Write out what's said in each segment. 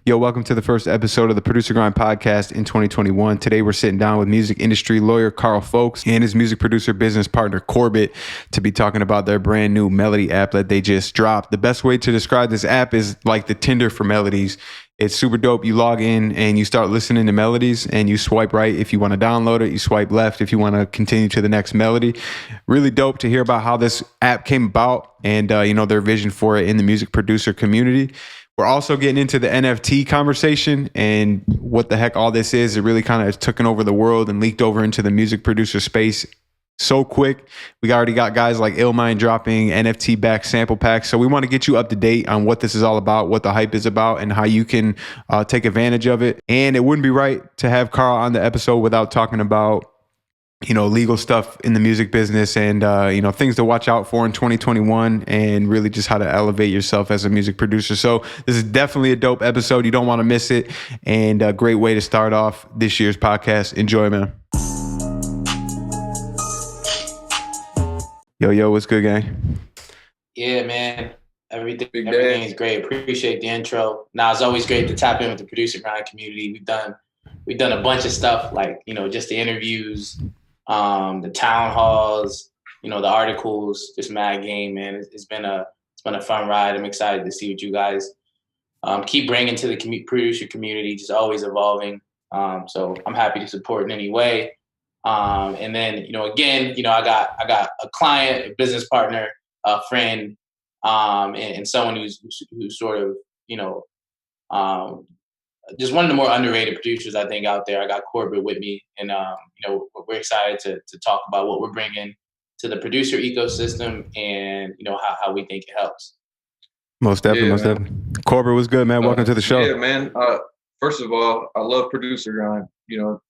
Yo, welcome to the first episode of the Producer Grind podcast in 2021. Today, we're sitting down with music industry lawyer Karl Fowlkes and his music producer business partner Corbett to be talking about their brand new Melody app that they just dropped. The best way to describe this app is like the Tinder for melodies. It's super dope. You log in and you start listening to melodies and you swipe right if you want to download it. You swipe left if you want to continue to the next melody. Really dope to hear about how this app came about and, their vision for it in the music producer community. We're also getting into the NFT conversation and what the heck all this is. It really kind of took over the world and leaked over into the music producer space so quick. We already got guys like Illmind dropping NFT backed sample packs. So we want to get you up to date on what this is all about, what the hype is about, and how you can take advantage of it. And it wouldn't be right to have Karl on the episode without talking about legal stuff in the music business and, things to watch out for in 2021 and really just how to elevate yourself as a music producer. So this is definitely a dope episode. You don't want to miss it. And a great way to start off this year's podcast. Enjoy, man. Yo, what's good, gang? Yeah, man. Everything is great. Appreciate the intro. Now, it's always great to tap in with the Producer Grind community. We've done a bunch of stuff like, just the interviews, the town halls, the articles, just mad game, man. It's been a fun ride. I'm excited to see what you guys keep bringing to the producer community, just always evolving. So I'm happy to support in any way. And then, again, I got a client, a business partner, a friend, and someone who's sort of, just one of the more underrated producers I think out there. I got Corbett with me, and we're excited to talk about what we're bringing to the producer ecosystem, and how we think it helps. Most definitely. Corbett, was good, man. Welcome to the show. Yeah, man. First of all, I love Producer Grind.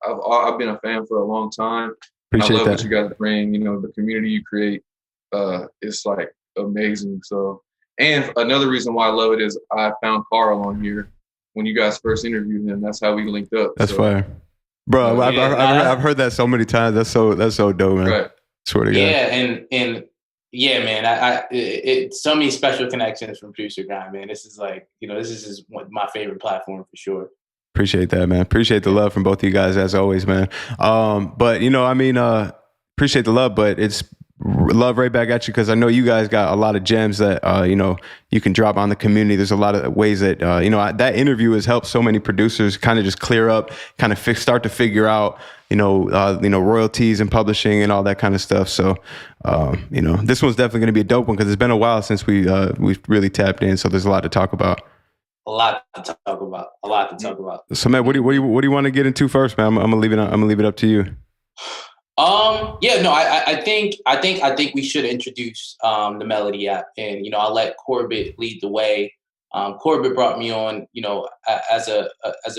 I've been a fan for a long time. Appreciate I love that. what you guys bring. The community you create, it's like amazing. So, and another reason why I love it is I found Karl on here when you guys first interviewed him. That's how we linked up. That's fire, bro. I've heard that so many times. That's so dope, man. Right. Swear to God. Yeah, and yeah, man. It's so many special connections from Producer Grind, man. This is like, this is just my favorite platform for sure. Appreciate that, man. Appreciate the love from both of you guys as always, man. But appreciate the love, but it's love right back at you because I know you guys got a lot of gems that you can drop on the community. There's a lot of ways that that interview has helped so many producers kind of just clear up, kind of start to figure out royalties and publishing and all that kind of stuff. So this one's definitely going to be a dope one because it's been a while since we've really tapped in. So there's a lot to talk about. A lot to talk about. So, man, what do you want to get into first, man? I'm gonna leave it up to you. I think we should introduce the Melody app, and I'll let Corbett lead the way. Corbett brought me on, as a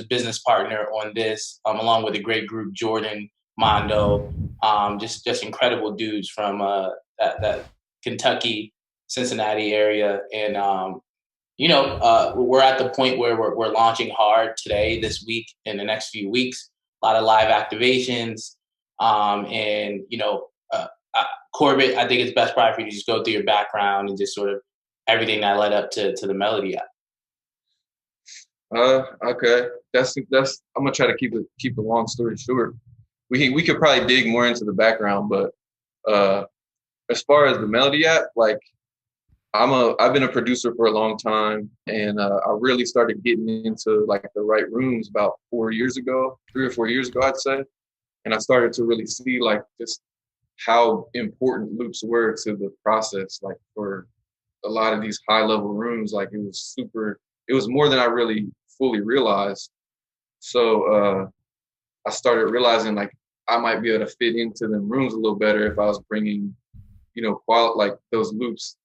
business partner on this, along with a great group, Jordan, Mondo, just incredible dudes from that Kentucky, Cincinnati area, and we're at the point where we're launching hard today, this week, in the next few weeks. A lot of live activations. Corbett, I think it's best probably for you to just go through your background and just sort of everything that led up to the Melody app. Okay. That's. I'm gonna try to keep a long story short. We could probably dig more into the background, but as far as the Melody app, like, I've been a producer for a long time, and I really started getting into like the right rooms about 3 or 4 years ago, I'd say. And I started to really see like just how important loops were to the process. Like for a lot of these high level rooms, like it was more than I really fully realized. So I started realizing like I might be able to fit into them rooms a little better if I was bringing, like those loops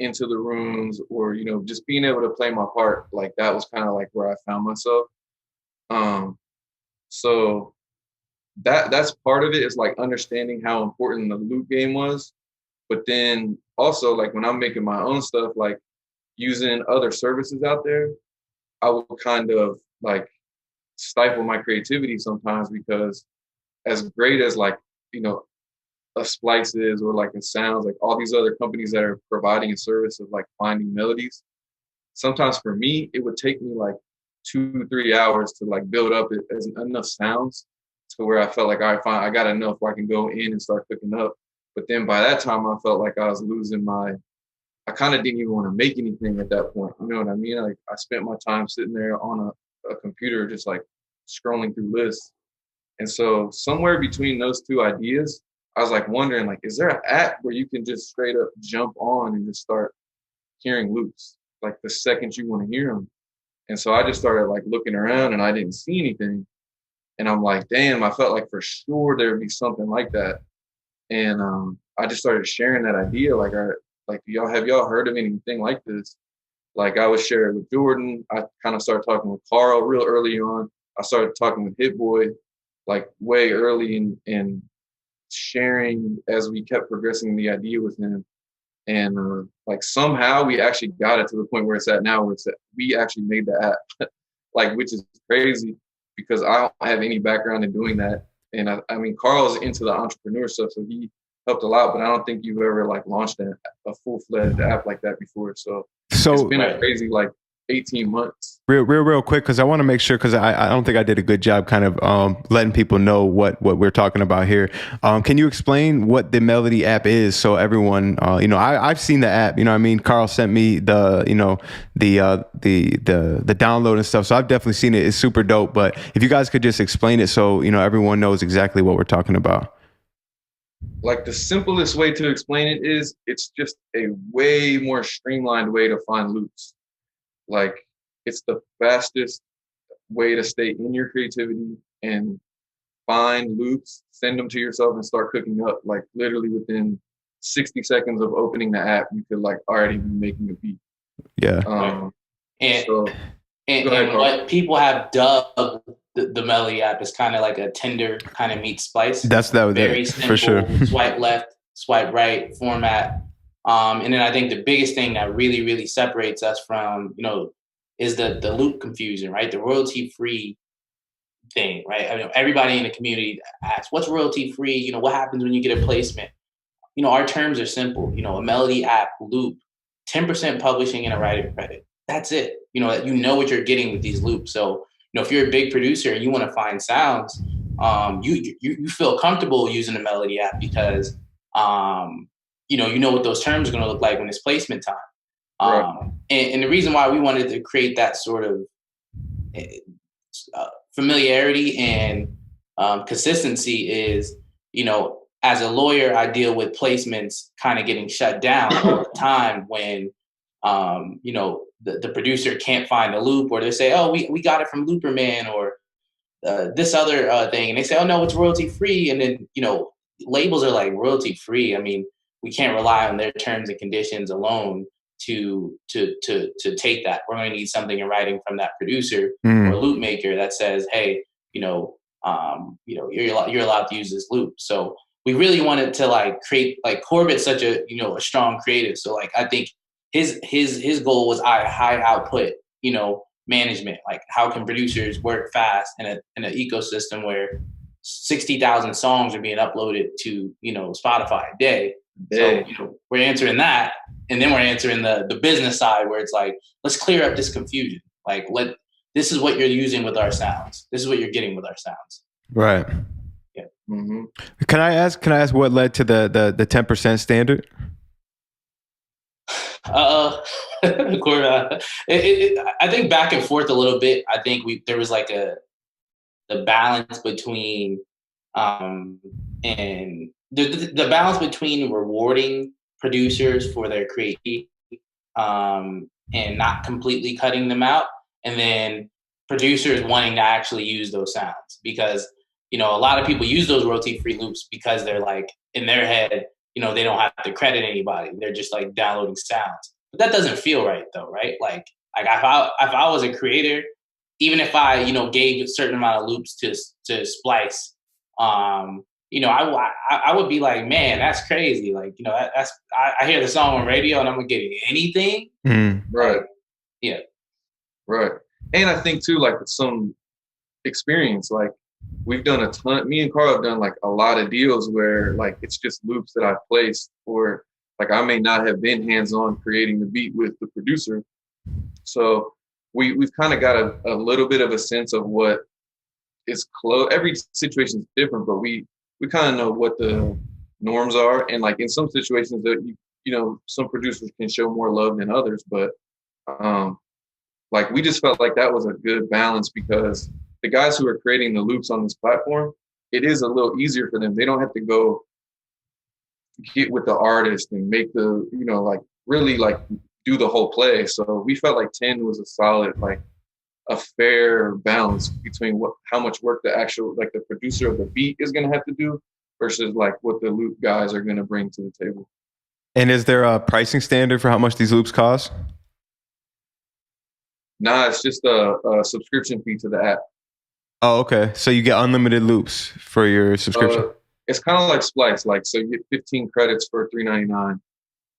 into the rooms, or just being able to play my part. Like that was kind of like where I found myself. So that's part of it, is like understanding how important the loop game was. But then also, like when I'm making my own stuff, like using other services out there, I will kind of like stifle my creativity sometimes, because as great as like a Splice is, or like it sounds like all these other companies that are providing a service of like finding melodies, sometimes for me it would take me like 2-3 hours to like build up as enough sounds to where I felt like, all right, fine, I got enough where I can go in and start cooking up. But then by that time, I felt like I was losing I kind of didn't even want to make anything at that point. You know what I mean? Like I spent my time sitting there on a computer, just like scrolling through lists. And so somewhere between those two ideas, I was like wondering, like, is there an app where you can just straight up jump on and just start hearing loops, like the second you want to hear them? And so I just started like looking around and I didn't see anything. And I'm like, damn, I felt like for sure there would be something like that. And I just started sharing that idea. Like, have y'all heard of anything like this? Like I was sharing with Jordan. I kind of started talking with Karl real early on. I started talking with Hit Boy like way early and sharing as we kept progressing the idea with him. And like somehow we actually got it to the point where it's at now, where we actually made the app, like, which is crazy because I don't have any background in doing that. And I mean, Karl's into the entrepreneur stuff, so he helped a lot, but I don't think you've ever like launched a full-fledged app like that before. So it's been a crazy like 18 months. Real quick, because I want to make sure, because I don't think I did a good job kind of letting people know what we're talking about here. Can you explain what the Melody app is so everyone, I've seen the app, you know what I mean? Karl sent me the download and stuff. So I've definitely seen it. It's super dope. But if you guys could just explain it so, everyone knows exactly what we're talking about. Like the simplest way to explain it is it's just a way more streamlined way to find loops. Like it's the fastest way to stay in your creativity and find loops, send them to yourself and start cooking up. Like literally within 60 seconds of opening the app, you could like already be making a beat. Yeah. And what people have dubbed the Melody app is kind of like a Tinder kind of meets Splice. That very simple, for sure. Swipe left, swipe right format. And then I think the biggest thing that really, really separates us from, is the loop confusion, right? The royalty-free thing, right? I mean, everybody in the community asks, what's royalty-free? What happens when you get a placement? Our terms are simple. A Melody app loop, 10% publishing and a writing credit. That's it. That what you're getting with these loops. So, if you're a big producer and you want to find sounds, you feel comfortable using the Melody app because you know what those terms are going to look like when it's placement time. Right. And the reason why we wanted to create that sort of familiarity and consistency is, as a lawyer, I deal with placements kind of getting shut down all the time when, the producer can't find a loop, or they say, oh, we got it from Looperman or this other thing. And they say, oh, no, it's royalty free. And then, labels are like royalty free. I mean, we can't rely on their terms and conditions alone to take that. We're going to need something in writing from that producer or loop maker that says, hey, you're allowed to use this loop. So we really wanted to like create, like Corbett's such a strong creative. So like I think his goal was high output, management. Like how can producers work fast in an ecosystem where 60,000 songs are being uploaded to Spotify a day. So we're answering that, and then we're answering the business side where it's like, let's clear up this confusion. Like this is what you're using with our sounds. This is what you're getting with our sounds. Right. Yeah. Mm-hmm. Can I ask what led to the 10% standard? Corbett, I think back and forth a little bit. I think there was like the balance between and the balance between rewarding producers for their creativity and not completely cutting them out, and then producers wanting to actually use those sounds, because a lot of people use those royalty-free loops because they're like in their head, they don't have to credit anybody. They're just like downloading sounds. But that doesn't feel right though, right? Like if I was a creator, even if I, gave a certain amount of loops to Splice, I would be like, man, that's crazy. Like, I hear the song on radio and I'm not getting anything. Right. Yeah. Right. And I think too, like with some experience, like we've done a ton, me and Karl have done like a lot of deals where like it's just loops that I've placed, or like I may not have been hands-on creating the beat with the producer. So we've kind of got a little bit of a sense of what is close. Every situation is different, but we kind of know what the norms are. And like in some situations that some producers can show more love than others, but like we just felt like that was a good balance because the guys who are creating the loops on this platform, it is a little easier for them. They don't have to go get with the artist and make the, like really like do the whole play. So we felt like 10 was a solid, like a fair balance between how much work the actual, like the producer of the beat is going to have to do versus like what the loop guys are going to bring to the table. And is there a pricing standard for how much these loops cost? Nah, it's just a subscription fee to the app. Oh, okay. So you get unlimited loops for your subscription? It's kind of like Splice. Like, so you get 15 credits for $3.99.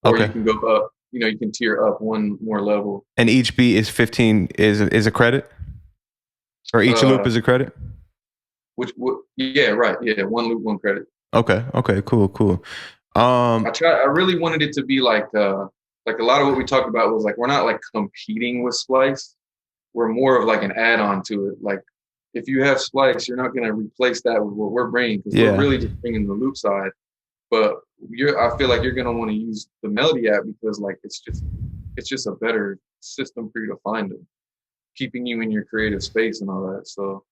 Or you can go up, you can tier up one more level. And each beat is 15 is a credit? Or each loop is a credit? Yeah, right. Yeah, one loop, one credit. Okay, cool. I really wanted it to be like a lot of what we talked about was like, we're not like competing with Splice. We're more of like an add-on to it. Like if you have Splice, you're not going to replace that with what we're bringing because we're really just bringing the loop side. But I feel like you're going to want to use the Melody app because like it's just a better system for you to find them, keeping you in your creative space and all that. So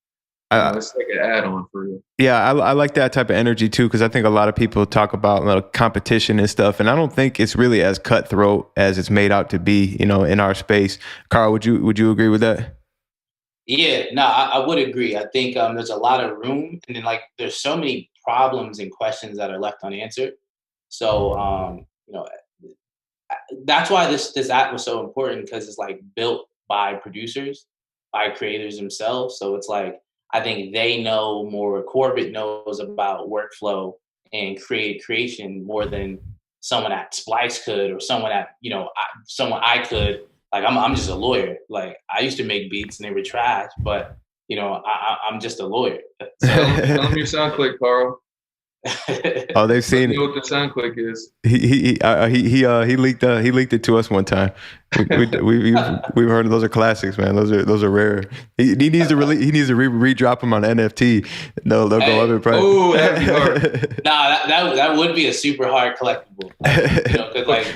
it's like an add-on for you. Yeah, I like that type of energy too, because I think a lot of people talk about competition and stuff, and I don't think it's really as cutthroat as it's made out to be, in our space. Karl, would you agree with that? Yeah, no, I would agree. I think there's a lot of room, and then like there's so many problems and questions that are left unanswered. So that's why this app was so important because it's like built by producers, by creators themselves. So it's like I think they know more. Corbett knows about workflow and creation more than someone at Splice could, or someone at someone I could. Like I'm just a lawyer. Like I used to make beats and they were trash, but I'm just a lawyer. So, tell them your sound click, Karl. Oh, they've seen it. What the sound click is? He leaked it to us one time. We've heard of those are classics, man. Those are rare. He needs to redrop them on NFT. They'll go other prices. Oh, that'd be hard. Nah, that would be a super hard collectible. Because like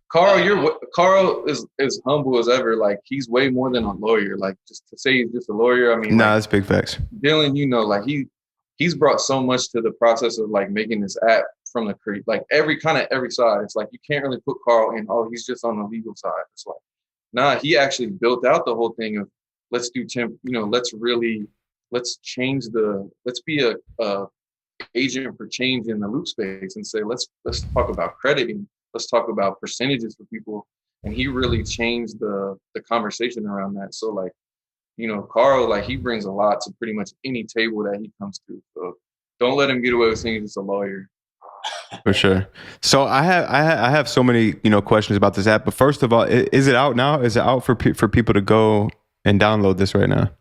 Karl is as humble as ever. Like he's way more than a lawyer. Like just to say he's just a lawyer. I mean, that's big facts. Dylan, like he's brought so much to the process of like making this app from the like every side. It's like you can't really put Karl in, he's just on the legal side. It's like, nah, he actually built out the whole thing of let's do let's change let's be a agent for change in the loop space and say let's talk about crediting, let's talk about percentages for people. And he really changed the conversation around that. So like, Karl, like he brings a lot to pretty much any table that he comes to. So don't let him get away with saying he's a lawyer. For sure. So I have so many questions about this app. But first of all, is it out now? Is it out for people to go and download this right now?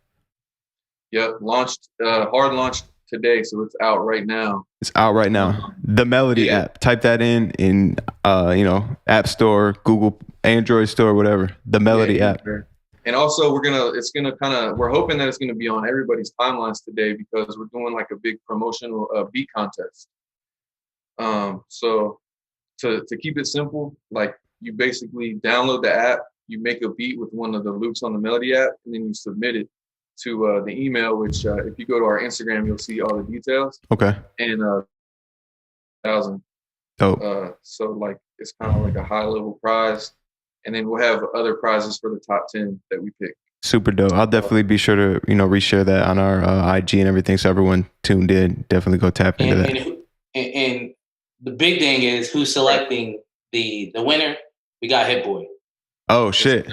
Yep, hard launched today, so it's out right now. It's out right now. The Melody app. Type that in App Store, Google, Android Store, whatever. The Melody app. Sure. And also we're hoping that it's gonna be on everybody's timelines today because we're doing like a big promotional beat contest. So to keep it simple, like you basically download the app, you make a beat with one of the loops on the Melody app, and then you submit it to the email, which if you go to our Instagram, you'll see all the details. Okay. And 1,000. Dope. So like it's kind of like a high level prize. And then we'll have other prizes for the top 10 that we pick. Super dope. I'll definitely be sure to, reshare that on our IG and everything. So everyone tuned in, definitely go tap into that. And the big thing is who's selecting the winner. We got Hit Boy. Oh, shit.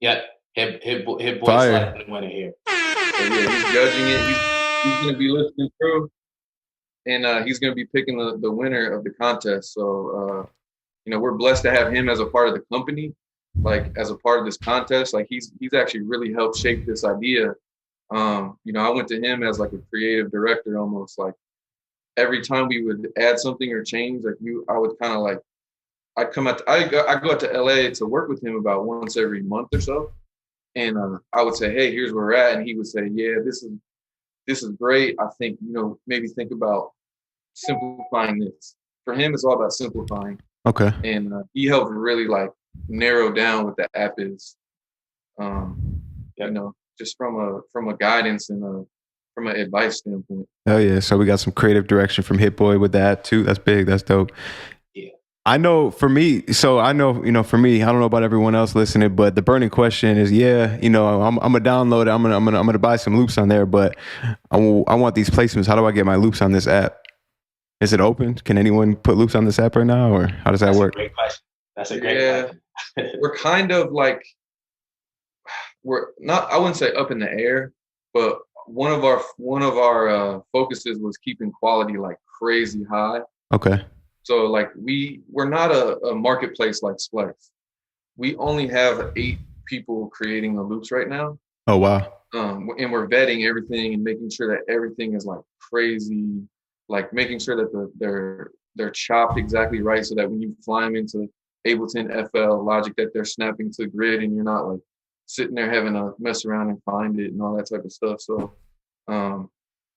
Yep. Hit Boy selecting the winner here. So, yeah, he's judging it. He's going to be listening through. And he's going to be picking the winner of the contest. So, we're blessed to have him as a part of the company, like as a part of this contest. Like he's actually really helped shape this idea. I went to him as like a creative director, almost like every time we would add something or change, like I would kind of like, I go out to LA to work with him about once every month or so. And I would say, hey, here's where we're at. And he would say, yeah, this is great. I think, maybe think about simplifying this. For him, it's all about simplifying. Okay. And he helped really like narrow down what the app is. Just from a guidance and from an advice standpoint. Oh yeah. So we got some creative direction from Hit Boy with that too. That's big. That's dope. Yeah. I know for me, for me, I don't know about everyone else listening, but the burning question is, I'm gonna download it. I'm gonna buy some loops on there, but I want these placements. How do I get my loops on this app? Is it open? Can anyone put loops on this app right now, or how does that work? Great question. That's a great question. We're kind of like, we're not, I wouldn't say up in the air, but one of our focuses was keeping quality like crazy high. Okay. So like we're not a marketplace like Splice. We only have 8 people creating the loops right now. Oh wow. And we're vetting everything and making sure that everything is like crazy, like making sure that they're chopped exactly right, so that when you fly them into Ableton FL Logic, that they're snapping to the grid and you're not like sitting there having to mess around and find it and all that type of stuff. So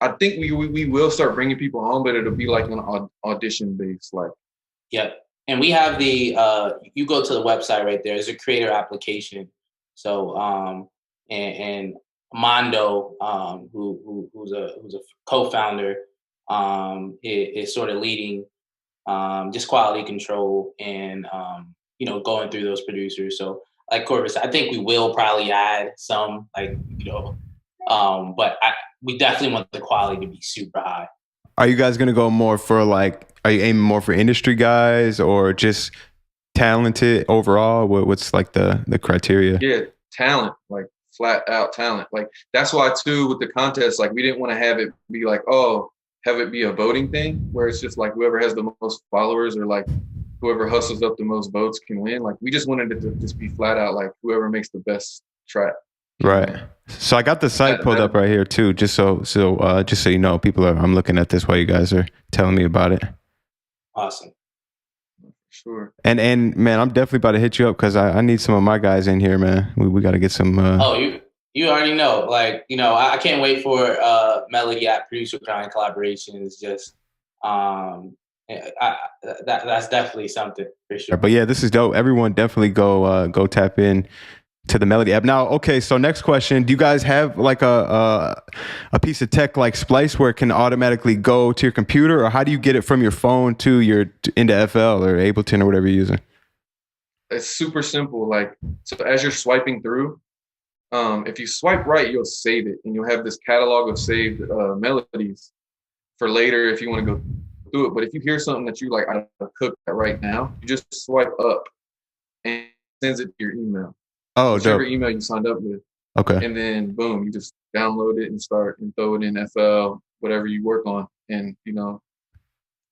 I think we will start bringing people on, but it'll be like an audition based, like. Yeah, and we have the you go to the website right there. There's a creator application. So and Mondo, who's a co-founder, is sort of leading just quality control and going through those producers. So like Corbett said, I think we will probably add some, like, but we definitely want the quality to be super high. Are you guys going to go more for are you aiming more for industry guys or just talented overall? What's like the criteria? Yeah, talent, like flat out talent. Like that's why too with the contest, like we didn't want to have it be like, have it be a voting thing where it's just like whoever has the most followers or like whoever hustles up the most votes can win. Like we just wanted it to just be flat out like whoever makes the best track. Right. So I got the site pulled up right here too, just so you know, I'm looking at this while you guys are telling me about it. Awesome. Sure. And man, I'm definitely about to hit you up because I need some of my guys in here, man. We got to get some. You already know, like, I can't wait for Melody at Producergrind collaborations. Just that's definitely something for sure. But yeah, this is dope. Everyone definitely go tap in to the Melody app. Now, okay, so next question. Do you guys have like a piece of tech like Splice where it can automatically go to your computer, or how do you get it from your phone to into FL or Ableton or whatever you're using? It's super simple. Like, so as you're swiping through, if you swipe right, you'll save it and you'll have this catalog of saved melodies for later if you want to go through it. But if you hear something that you like, I cook that right now, you just swipe up and it sends it to your email. Oh, whichever dope. email you signed up with. Okay. And then boom, you just download it and start and throw it in FL, whatever you work on. And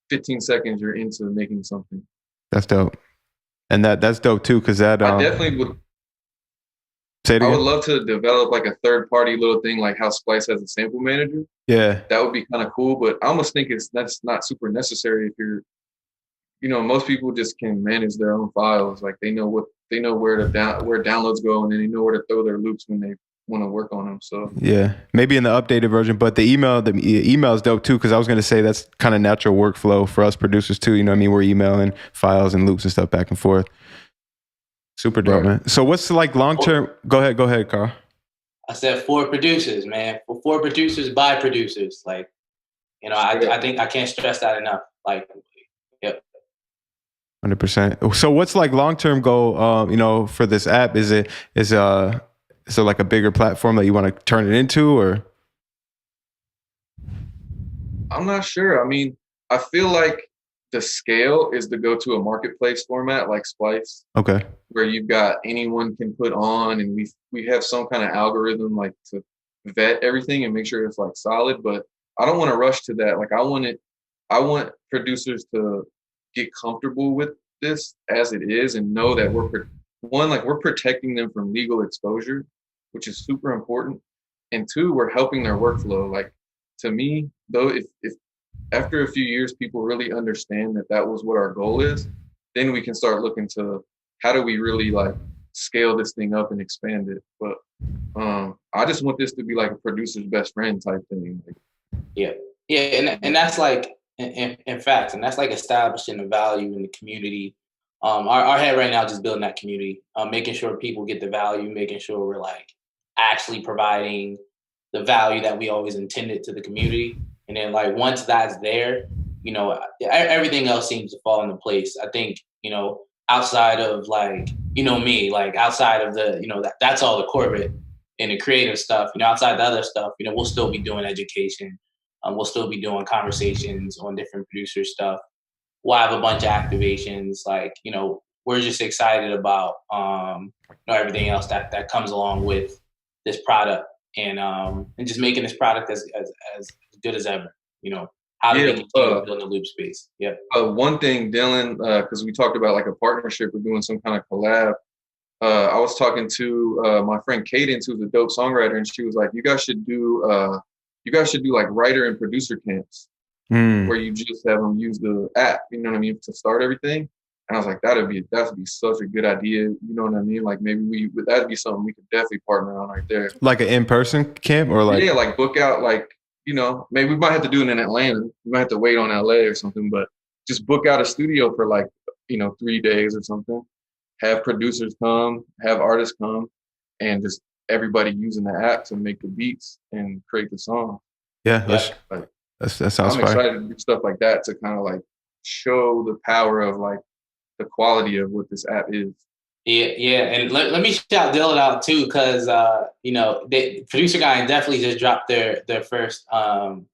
15 seconds you're into making something. That's dope. And that's dope too, because that I definitely would say it again. I would love to develop like a third party little thing like how Splice has a sample manager. Yeah. That would be kind of cool, but I almost think that's not super necessary if you're most people just can manage their own files. Like they know where downloads go, and then they know where to throw their loops when they want to work on them. So yeah, maybe in the updated version, but the email is dope too, because I was going to say that's kind of natural workflow for us producers too. You know what I mean? We're emailing files and loops and stuff back and forth. Super dope, man. So what's like long term? Go ahead, Karl. I said for producers, man. For producers by producers. Like, I think I can't stress that enough. Like, yep. 100%. So what's like long-term goal, for this app? Is it like a bigger platform that you want to turn it into, or? I'm not sure. I mean, I feel like the scale is to go to a marketplace format like Splice. Okay. Where you've got anyone can put on, and we have some kind of algorithm like to vet everything and make sure it's like solid, but I don't want to rush to that. Like I want producers to get comfortable with this as it is and know that we're protecting them from legal exposure, which is super important. And 2, we're helping their workflow. Like to me, though, if after a few years, people really understand that was what our goal is, then we can start looking to how do we really like scale this thing up and expand it. But I just want this to be like a producer's best friend type thing. Like, yeah, and that's like in fact, and that's like establishing the value in the community. Our head right now is just building that community, making sure people get the value, making sure we're like actually providing the value that we always intended to the community. And then like once that's there, everything else seems to fall into place. I think, outside of like, me, like outside of the, that's all the Corbett and the creative stuff, outside the other stuff, we'll still be doing education. We'll still be doing conversations on different producer stuff. We'll have a bunch of activations. Like, we're just excited about everything else that comes along with this product, and just making this product as good as ever. How do we continue to build the loop space? Yeah. One thing, Dylan, because we talked about like a partnership, we're doing some kind of collab. I was talking to my friend Cadence, who's a dope songwriter, and she was like, "You guys should do like writer and producer camps, where you just have them use the app, you know what I mean, to start everything." And I was like, that'd be such a good idea, you know what I mean? Like maybe that'd be something we could definitely partner on right there. Like an in-person camp, or like like book out, like, maybe we might have to do it in Atlanta. We might have to wait on LA or something, but just book out a studio for like 3 days or something. Have producers come, have artists come, and just everybody using the app to make the beats and create the song. Yeah, that sounds I'm fire. excited to do stuff like that to kind of like show the power of like the quality of what this app is. Yeah, and let me shout Dylan out too, because Producergrind definitely just dropped their first record,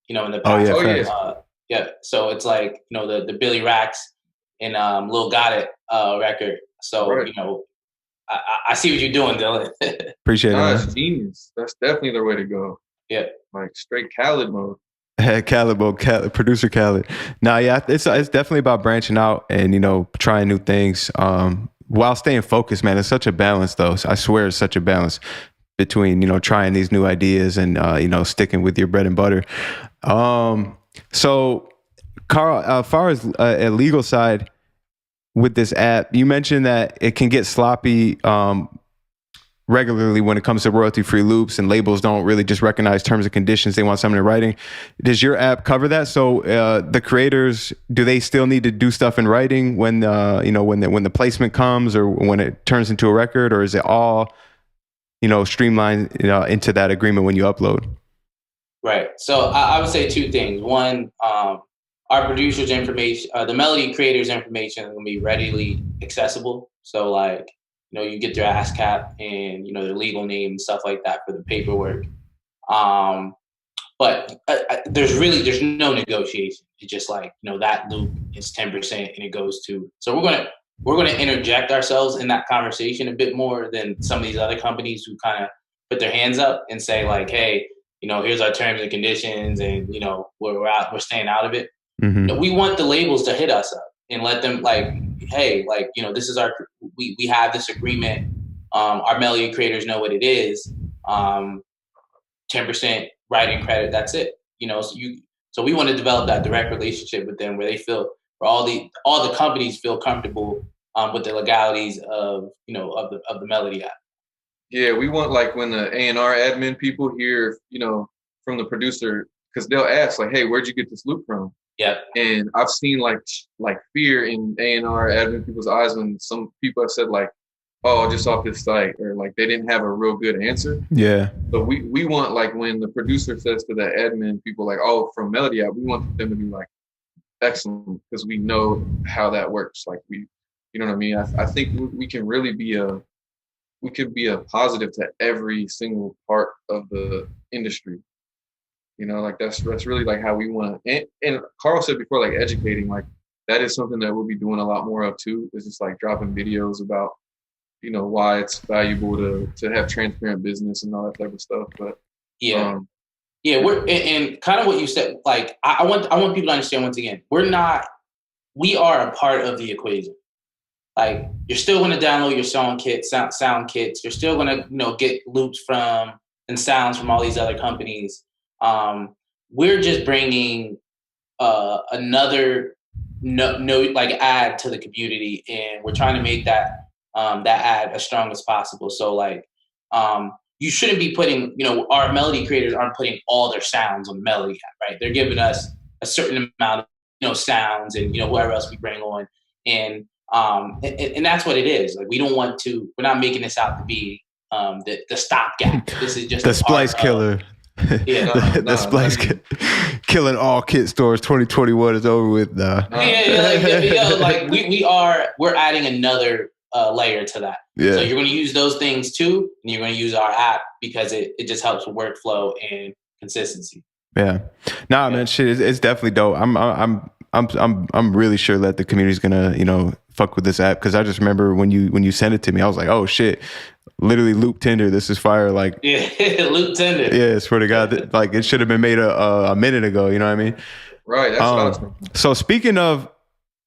in the past. Yeah. So it's like the Billy Rax and Lil Got It record. So right. I see what you're doing, Dylan. Appreciate it. That's genius. That's definitely the way to go. Yeah, like straight Khaled mode. Khaled, producer Khaled. Nah, yeah, it's definitely about branching out and trying new things while staying focused, man. It's such a balance, though. I swear, it's such a balance between trying these new ideas and sticking with your bread and butter. So, Karl, as far as a legal side with this app, you mentioned that it can get sloppy regularly when it comes to royalty-free loops, and labels don't really just recognize terms and conditions. They want something in writing. Does your app cover that? So the creators, do they still need to do stuff in writing when when the placement comes or when it turns into a record, or is it all streamlined into that agreement when you upload? Right. So I would say two things. One, our producers' information, the melody creators' information is going to be readily accessible. So like, you get their ASCAP and, their legal name and stuff like that for the paperwork. But there's no negotiation. It's just like, that loop is 10% and it goes to, so we're going to interject ourselves in that conversation a bit more than some of these other companies who kind of put their hands up and say like, hey, here's our terms and conditions and, we're staying out of it. Mm-hmm. We want the labels to hit us up and let them like, hey, like, this is we have this agreement. Our melody creators know what it is. 10% writing credit. That's it. So we want to develop that direct relationship with them where they feel, where all the companies feel comfortable with the legalities of the melody app. Yeah, we want like when the A&R admin people hear, from the producer, because they'll ask like, hey, where'd you get this loop from? Yeah. And I've seen like fear in A&R admin people's eyes when some people have said like, oh, just off this site, or like they didn't have a real good answer. Yeah. But we want like when the producer says to the admin people like, oh, from Melody app, we want them to be like, excellent, because we know how that works. Like you know what I mean? I think we can really be a positive to every single part of the industry. Like that's really like how we want to, and Karl said before, like educating, like that is something that we'll be doing a lot more of too. It's just like dropping videos about, why it's valuable to have transparent business and all that type of stuff. But yeah, we're and kind of what you said. Like I want people to understand once again, we are a part of the equation. Like you're still going to download your sound kits. You're still going to get loops from and sounds from all these other companies. We're just bringing another like add to the community, and we're trying to make that that add as strong as possible. So like, you shouldn't be putting, our melody creators aren't putting all their sounds on the melody app, right? They're giving us a certain amount of, sounds and, whoever else we bring on. And that's what it is. Like, we're not making this out to be the stopgap. This is just the Splice killer. Yeah, the Splice killing all kit stores. 2021 is over with. We're adding another layer to that. Yeah. So you're going to use those things too, and you're going to use our app because it just helps with workflow and consistency. Yeah. Nah, man, shit, it's definitely dope. I'm really sure that the community's gonna, fuck with this app, because I just remember when you sent it to me, I was like, oh shit, literally loop Tinder. This is fire. Like, yeah, loop Tinder. Yeah, swear to God, like it should have been made a minute ago. You know what I mean? Right. That's what I was thinking. So speaking of,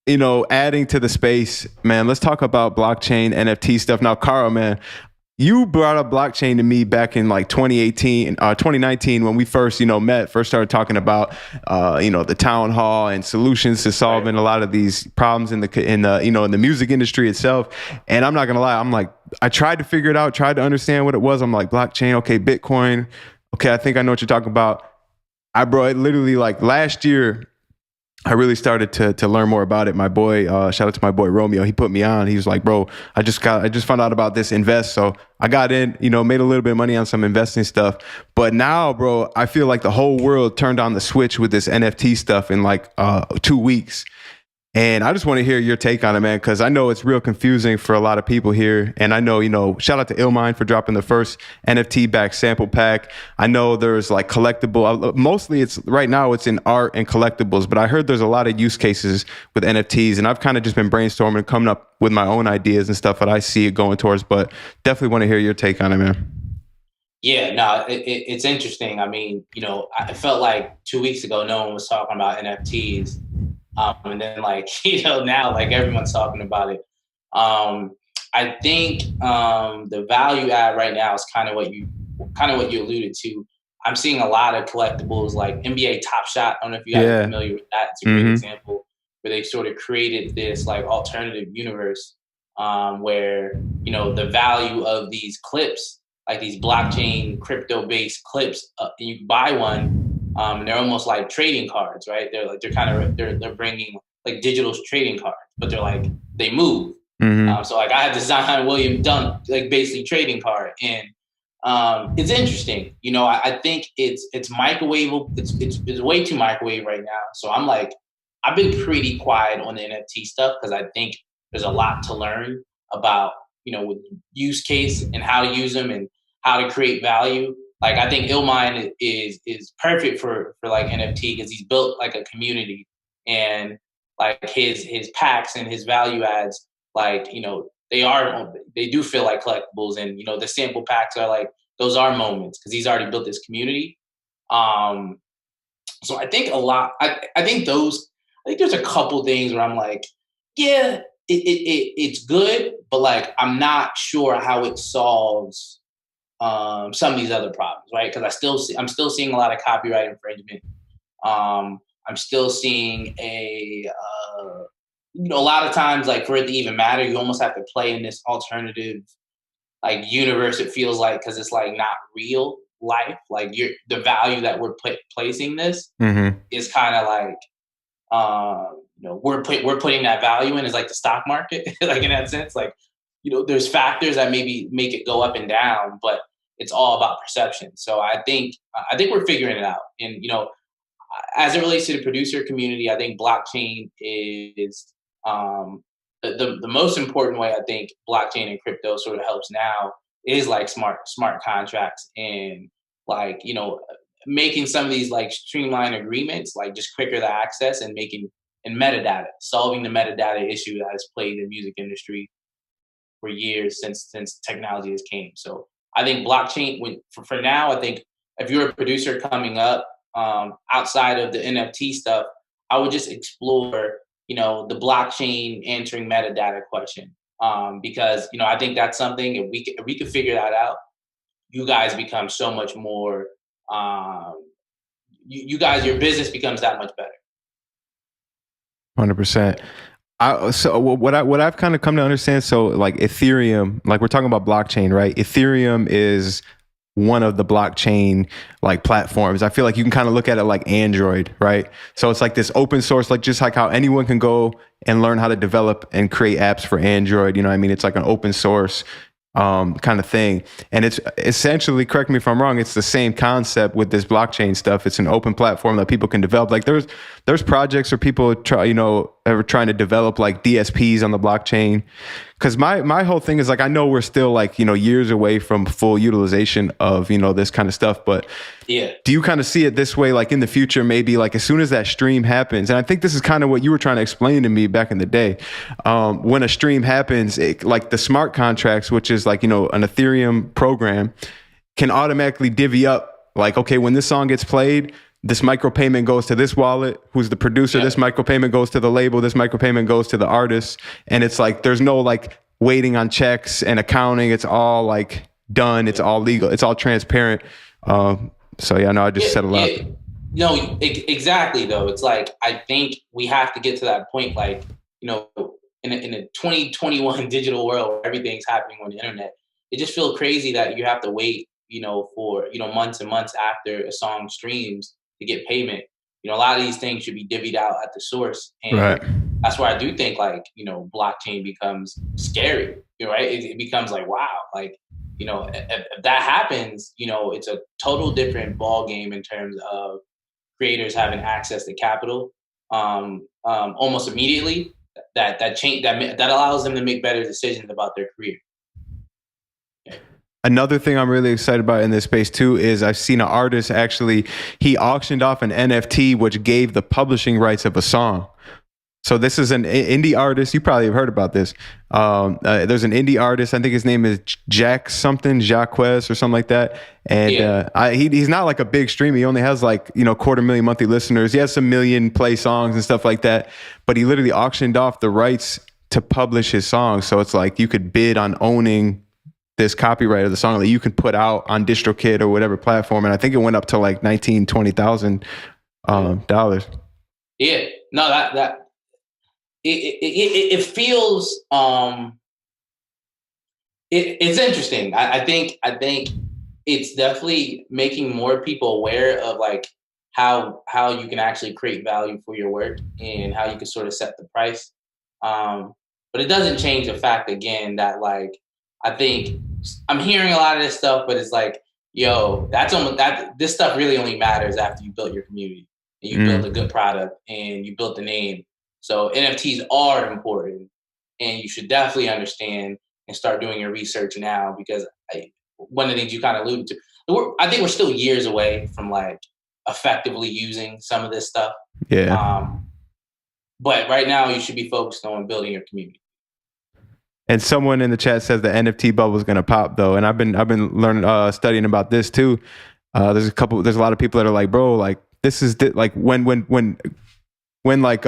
adding to the space, man, let's talk about blockchain NFT stuff. Now, Karl, man, you brought up blockchain to me back in like 2019 when we first, first started talking about, the town hall and solutions to solving a lot of these problems in the music industry itself. And I'm not gonna lie, I'm like, I tried to figure it out, tried to understand what it was. I'm like, blockchain, okay, Bitcoin, okay, I think I know what you're talking about. It literally like last year, I really started to learn more about it. My boy, shout out to my boy Romeo. He put me on. He was like, bro, I just found out about this invest. So I got in, made a little bit of money on some investing stuff. But now, bro, I feel like the whole world turned on the switch with this NFT stuff in like 2 weeks. And I just want to hear your take on it, man, because I know it's real confusing for a lot of people here. And I know, shout out to Illmind for dropping the first NFT backed sample pack. I know there's like collectible, mostly right now it's in art and collectibles, but I heard there's a lot of use cases with NFTs, and I've kind of just been brainstorming and coming up with my own ideas and stuff that I see it going towards, but definitely want to hear your take on it, man. Yeah, no, it's interesting. I mean, I felt like 2 weeks ago, no one was talking about NFTs. And then now like everyone's talking about it. I think the value add right now is kind of what you alluded to. I'm seeing a lot of collectibles like NBA Top Shot. I don't know if you guys are familiar with that. It's a great example where they sort of created this like alternative universe where, the value of these clips, like these blockchain crypto based clips, and you buy one. They're almost like trading cards, right? They're bringing like digital trading cards, but they move. So like I have the Zion William Dunk, like basically trading card, and it's interesting. I think it's microwavable. It's way too microwave right now. So I'm like, I've been pretty quiet on the NFT stuff because I think there's a lot to learn about, with use case and how to use them and how to create value. Like, I think Illmind is perfect for like NFT because he's built like a community, and like his packs and his value adds, like, they do feel like collectibles, and the sample packs are like, those are moments because he's already built this community. So I think I think there's a couple things where I'm like, yeah, it's good, but like I'm not sure how it solves some of these other problems, right? Because I'm still seeing a lot of copyright infringement. I'm still seeing a lot of times, like, for it to even matter, you almost have to play in this alternative like universe. It feels like, because it's like not real life. Like the value that we're placing this is kind of like we're putting that value in is like the stock market, like in that sense, like. There's factors that maybe make it go up and down, but it's all about perception. So I think we're figuring it out. And, as it relates to the producer community, I think blockchain is the most important way. I think blockchain and crypto sort of helps now is like smart contracts and like, making some of these like streamlined agreements, like just quicker to access and metadata, solving the metadata issue that has plagued the music industry for years since technology has came. So I think blockchain, for now, I think if you're a producer coming up outside of the NFT stuff, I would just explore, the blockchain answering metadata question. Because, I think that's something, if we could figure that out, you guys become so much more, your business becomes that much better. 100%. So what I've kind of come to understand, so like Ethereum, like we're talking about blockchain, right? Ethereum is one of the blockchain like platforms. I feel like you can kind of look at it like Android, right? So it's like this open source, like just like how anyone can go and learn how to develop and create apps for Android. You know what I mean? It's like an open source kind of thing. And it's essentially, correct me if I'm wrong, it's the same concept with this blockchain stuff. It's an open platform that people can develop. Like there's projects where people are trying to develop like DSPs on the blockchain. Cause my whole thing is like, I know we're still like, years away from full utilization of, this kind of stuff, but yeah. Do you kind of see it this way? Like in the future, maybe like as soon as that stream happens, and I think this is kind of what you were trying to explain to me back in the day. When a stream happens, like the smart contracts, which is like, an Ethereum program can automatically divvy up like, okay, when this song gets played, this micropayment goes to this wallet, who's the producer. Yeah. This micropayment goes to the label. This micropayment goes to the artist. And it's like, there's no like waiting on checks and accounting. It's all like done. It's all legal. It's all transparent. So yeah, no, I just said a lot. No, exactly though. It's like, I think we have to get to that point. Like, in a 2021 digital world where everything's happening on the internet, it just feels crazy that you have to wait, for, months and months after a song streams to get payment. A lot of these things should be divvied out at the source. And right. That's where I do think like, blockchain becomes scary, right? It becomes like, wow, like, if that happens, it's a total different ball game in terms of creators having access to capital almost immediately. That allows them to make better decisions about their career. Another thing I'm really excited about in this space too is I've seen an artist actually, he auctioned off an NFT which gave the publishing rights of a song. So this is an indie artist. You probably have heard about this. There's an indie artist. I think his name is Jacques or something like that. And he's not like a big streamer. He only has like, 250,000 monthly listeners. He has some million play songs and stuff like that. But he literally auctioned off the rights to publish his song. So it's like you could bid on owning this copyright of the song that you can put out on DistroKid or whatever platform. And I think it went up to like $19,000-$20,000 dollars. Yeah, no, that it feels it's interesting. I think it's definitely making more people aware of like how you can actually create value for your work and how you can sort of set the price. But it doesn't change the fact again that like I think I'm hearing a lot of this stuff, but it's like, yo, this stuff really only matters after you built your community and you built a good product and you built the name. So NFTs are important, and you should definitely understand and start doing your research now because one of the things you kind of alluded to, I think we're still years away from like effectively using some of this stuff. Yeah. But right now you should be focused on building your community. And someone in the chat says the NFT bubble is going to pop though, and I've been learning studying about this too. There's a lot of people that are like, bro, like this is like when like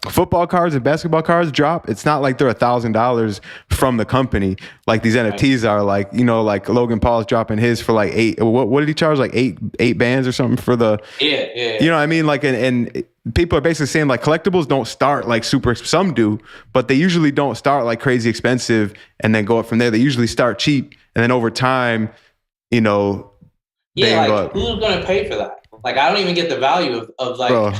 football cards and basketball cards drop, it's not like they're $1,000 from the company. Like these NFTs are like, like Logan Paul's dropping his for like what did he charge? Like eight bands or something for the, yeah. You know what I mean? Like, and people are basically saying like collectibles don't start like some do, but they usually don't start like crazy expensive and then go up from there. They usually start cheap. And then over time, who's going to pay for that? Like, I don't even get the value of like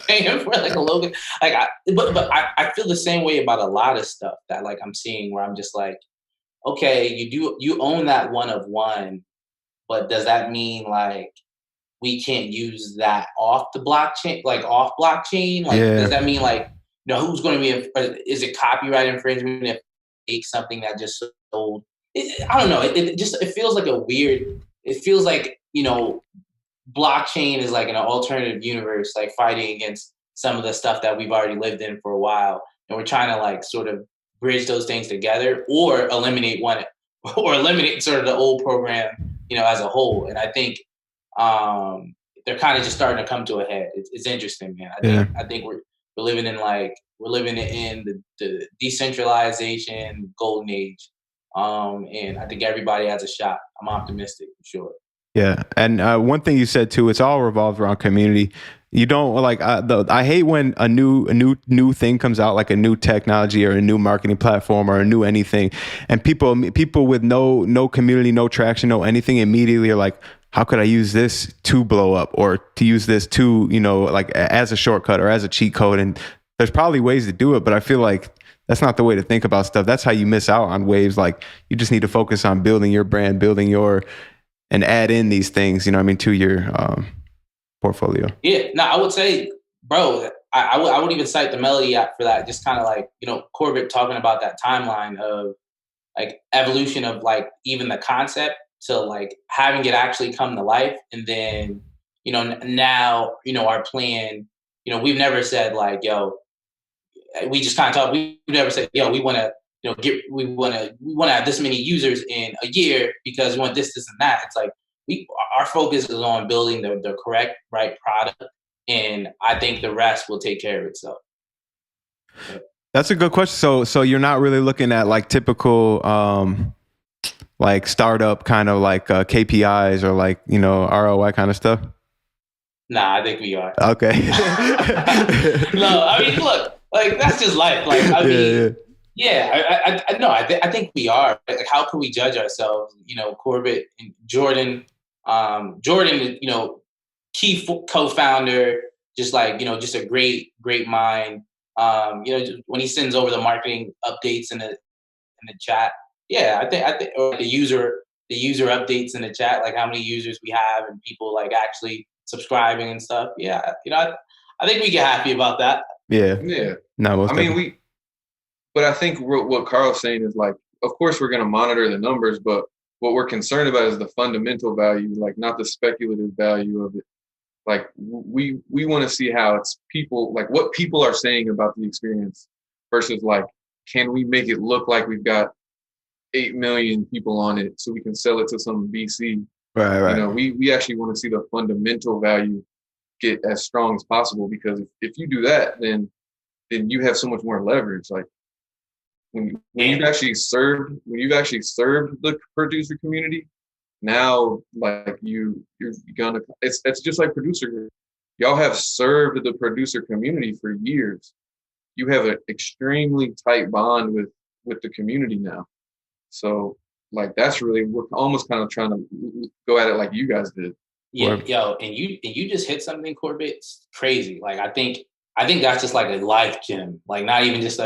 paying for like a Logan. Like, but I feel the same way about a lot of stuff that like I'm seeing where I'm just like, okay, you own that one of one, but does that mean like we can't use that off the blockchain, like off blockchain? Like, does that mean like, who's going to be? Is it copyright infringement if you take something that just sold? I don't know. It feels like a weird. It feels like blockchain is like an alternative universe, like fighting against some of the stuff that we've already lived in for a while. And we're trying to like sort of bridge those things together or eliminate one or eliminate sort of the old program, as a whole. And I think they're kind of just starting to come to a head. It's interesting, man. I think we're living in the decentralization golden age. And I think everybody has a shot. I'm optimistic for sure. Yeah. And one thing you said too, it's all revolved around community. You don't like. I hate when a new thing comes out, like a new technology or a new marketing platform or a new anything, and people with no community, no traction, no anything, immediately are like, how could I use this to blow up, or to use this to, like as a shortcut or as a cheat code? And there's probably ways to do it, but I feel like that's not the way to think about stuff. That's how you miss out on waves. Like, you just need to focus on building your brand, and add in these things, to your portfolio. Yeah, no, I would say, bro, I would even cite the Melody app for that. Just kind of like, Corbett talking about that timeline of like evolution of like even the concept to like having it actually come to life. And then, now, our plan, we've never said like, yo, we just kind of talk. We've never said, yo, we want to, we want to have this many users in a year because we want this, and that. It's like our focus is on building the correct, right product, and I think the rest will take care of itself. That's a good question. So you're not really looking at like typical, like startup kind of like KPIs or like ROI kind of stuff. Nah, I think we are. Okay. No, I mean, look, like that's just life. Like, I mean. Yeah, I think we are. Like, how can we judge ourselves? Corbett and Jordan. Jordan, key co-founder, just like, just a great mind. When he sends over the marketing updates in the chat. Yeah, I think or the user updates in the chat, like how many users we have and people like actually subscribing and stuff. Yeah, I think we get happy about that. Yeah. No, but I think what Karl's saying is like, of course we're going to monitor the numbers, but what we're concerned about is the fundamental value, like not the speculative value of it. Like we want to see how it's people, like what people are saying about the experience versus like, can we make it look like we've got 8 million people on it so we can sell it to some VC? Right. We actually want to see the fundamental value get as strong as possible, because if you do that, then you have so much more leverage. Like, when you've actually served the producer community, now like you're gonna, it's just like producer. Y'all have served the producer community for years. You have an extremely tight bond with the community now. So like that's really, we're almost kind of trying to go at it like you guys did. Yeah, yo, and you just hit something, Corbett. It's crazy. Like I think that's just like a life gem. Like not even just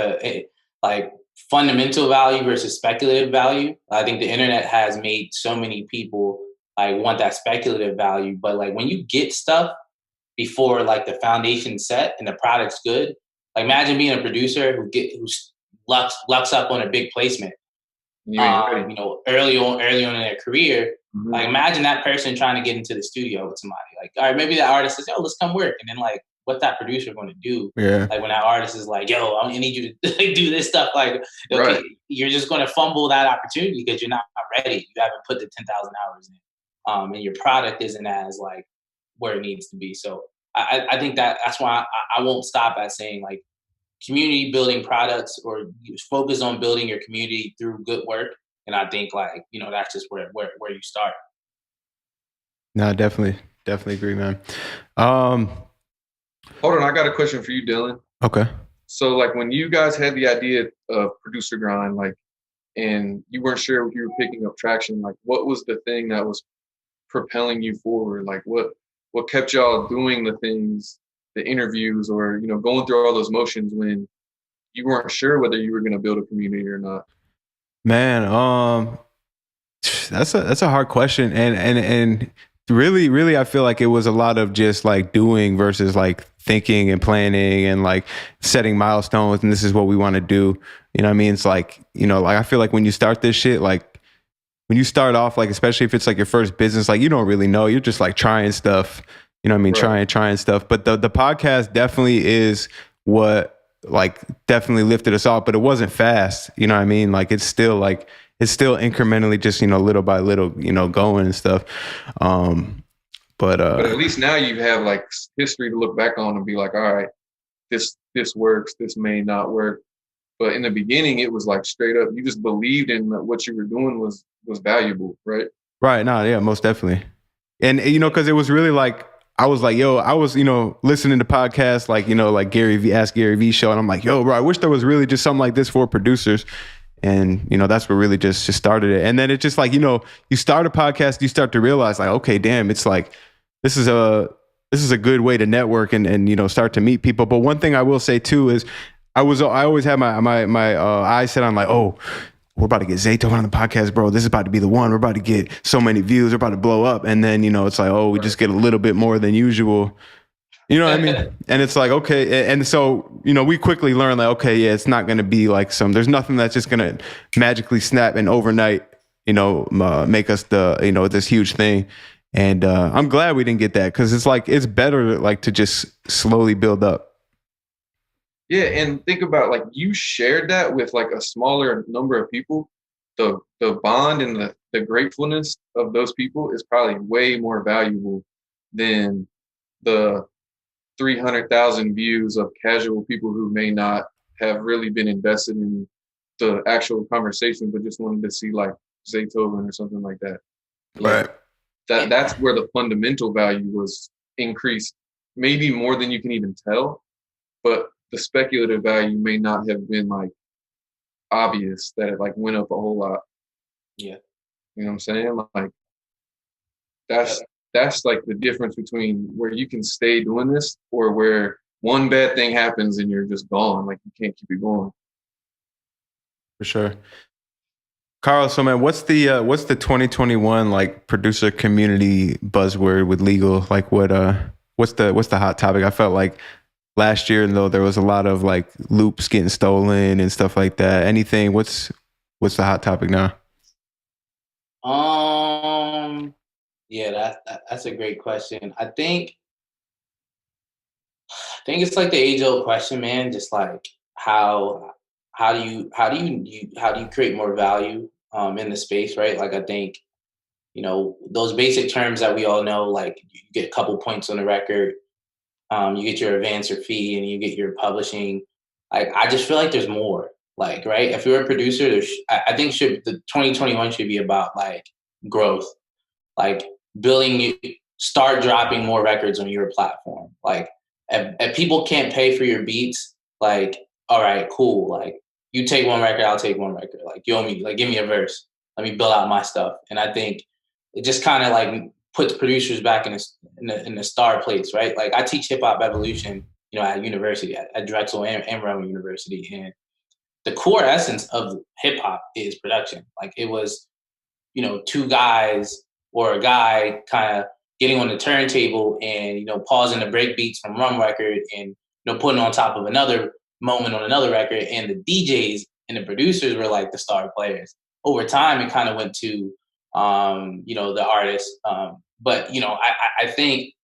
like fundamental value versus speculative value. I think the internet has made so many people like want that speculative value, but like when you get stuff before like the foundation set and the product's good, like imagine being a producer who lucks up on a big placement, early on in their career. Mm-hmm. Like imagine that person trying to get into the studio with somebody. Like, all right, maybe that artist says, "Yo, let's come work," and then like, what's that producer going to do? Yeah. Like when that artist is like, "Yo, I need you to do this stuff," like, okay, right. You're just going to fumble that opportunity because you're not ready. You haven't put the 10,000 hours in, and your product isn't as like where it needs to be. So I think that's why I won't stop at saying like community building products, or focus on building your community through good work. And I think like, that's just where you start. No, definitely agree, man. Hold on, I got a question for you, Dylan. Okay. So like when you guys had the idea of Producergrind, like, and you weren't sure if you were picking up traction, like what was the thing that was propelling you forward? Like what kept y'all doing the things, the interviews, or, going through all those motions when you weren't sure whether you were going to build a community or not? Man, that's a hard question. And really, I feel like it was a lot of just like doing versus like thinking and planning and like setting milestones. And this is what we want to do. You know what I mean? It's like, like I feel like when you start this shit, like when you start off, like, especially if it's like your first business, like you don't really know, you're just like trying stuff, you know what I mean? Right. Trying stuff. But the podcast definitely is what like definitely lifted us off, but it wasn't fast. You know what I mean? Like it's still incrementally just, little by little, going and stuff. But at least now you have like history to look back on and be like, all right, this works, this may not work. But in the beginning, it was like straight up, you just believed in what you were doing was valuable, right? Right. No, yeah, most definitely. And, because it was really like, I was like, yo, I was, listening to podcasts like, like Ask Gary V show. And I'm like, yo, bro, I wish there was really just something like this for producers. And, that's what really just started it. And then it's just like, you start a podcast, you start to realize like, okay, damn, it's like, this is a good way to network and start to meet people. But one thing I will say too is I always had my eyes set on like, oh, we're about to get Zayto on the podcast, bro. This is about to be the one. We're about to get so many views. We're about to blow up. And then, it's like, oh, we just get a little bit more than usual. You know what I mean? And it's like, okay. And so, we quickly learned like, okay, yeah, it's not going to be like there's nothing that's just going to magically snap and overnight, make us this huge thing. And I'm glad we didn't get that because it's like, it's better like to just slowly build up. Yeah, and think about like you shared that with like a smaller number of people. The bond and the gratefulness of those people is probably way more valuable than the 300,000 views of casual people who may not have really been invested in the actual conversation, but just wanted to see like Zaytoven or something like that. Like, right. That's where the fundamental value was increased, maybe more than you can even tell, but the speculative value may not have been like obvious that it like went up a whole lot. Yeah. You know what I'm saying? Like that's like the difference between where you can stay doing this or where one bad thing happens and you're just gone. Like you can't keep it going. For sure. Karl, so man, what's the 2021 like producer community buzzword with legal? Like what's the hot topic? I felt like last year, though, there was a lot of like loops getting stolen and stuff like that. Anything? What's the hot topic now? Yeah, that's a great question. I think it's like the age old question, man. Just like how do you create more value in the space, right? Like I think those basic terms that we all know, like you get a couple points on the record. You get your advancer fee and you get your publishing. Like, I just feel like there's more, like, right? If you're a producer, I think the 2021 should be about like growth, like start dropping more records on your platform. Like if people can't pay for your beats, like, all right, cool. Like you take one record, I'll take one record. Like you owe me, like give me a verse. Let me build out my stuff. And I think it just kind of like puts producers back in the star place, right? Like I teach hip hop evolution, at university, at Drexel and Rowan University, and the core essence of hip hop is production. Like it was, two guys or a guy kind of getting on the turntable and pausing the break beats from Rum Record and putting on top of another moment on another record, and the DJs and the producers were like the star players. Over time, it kind of went to the artists. But I think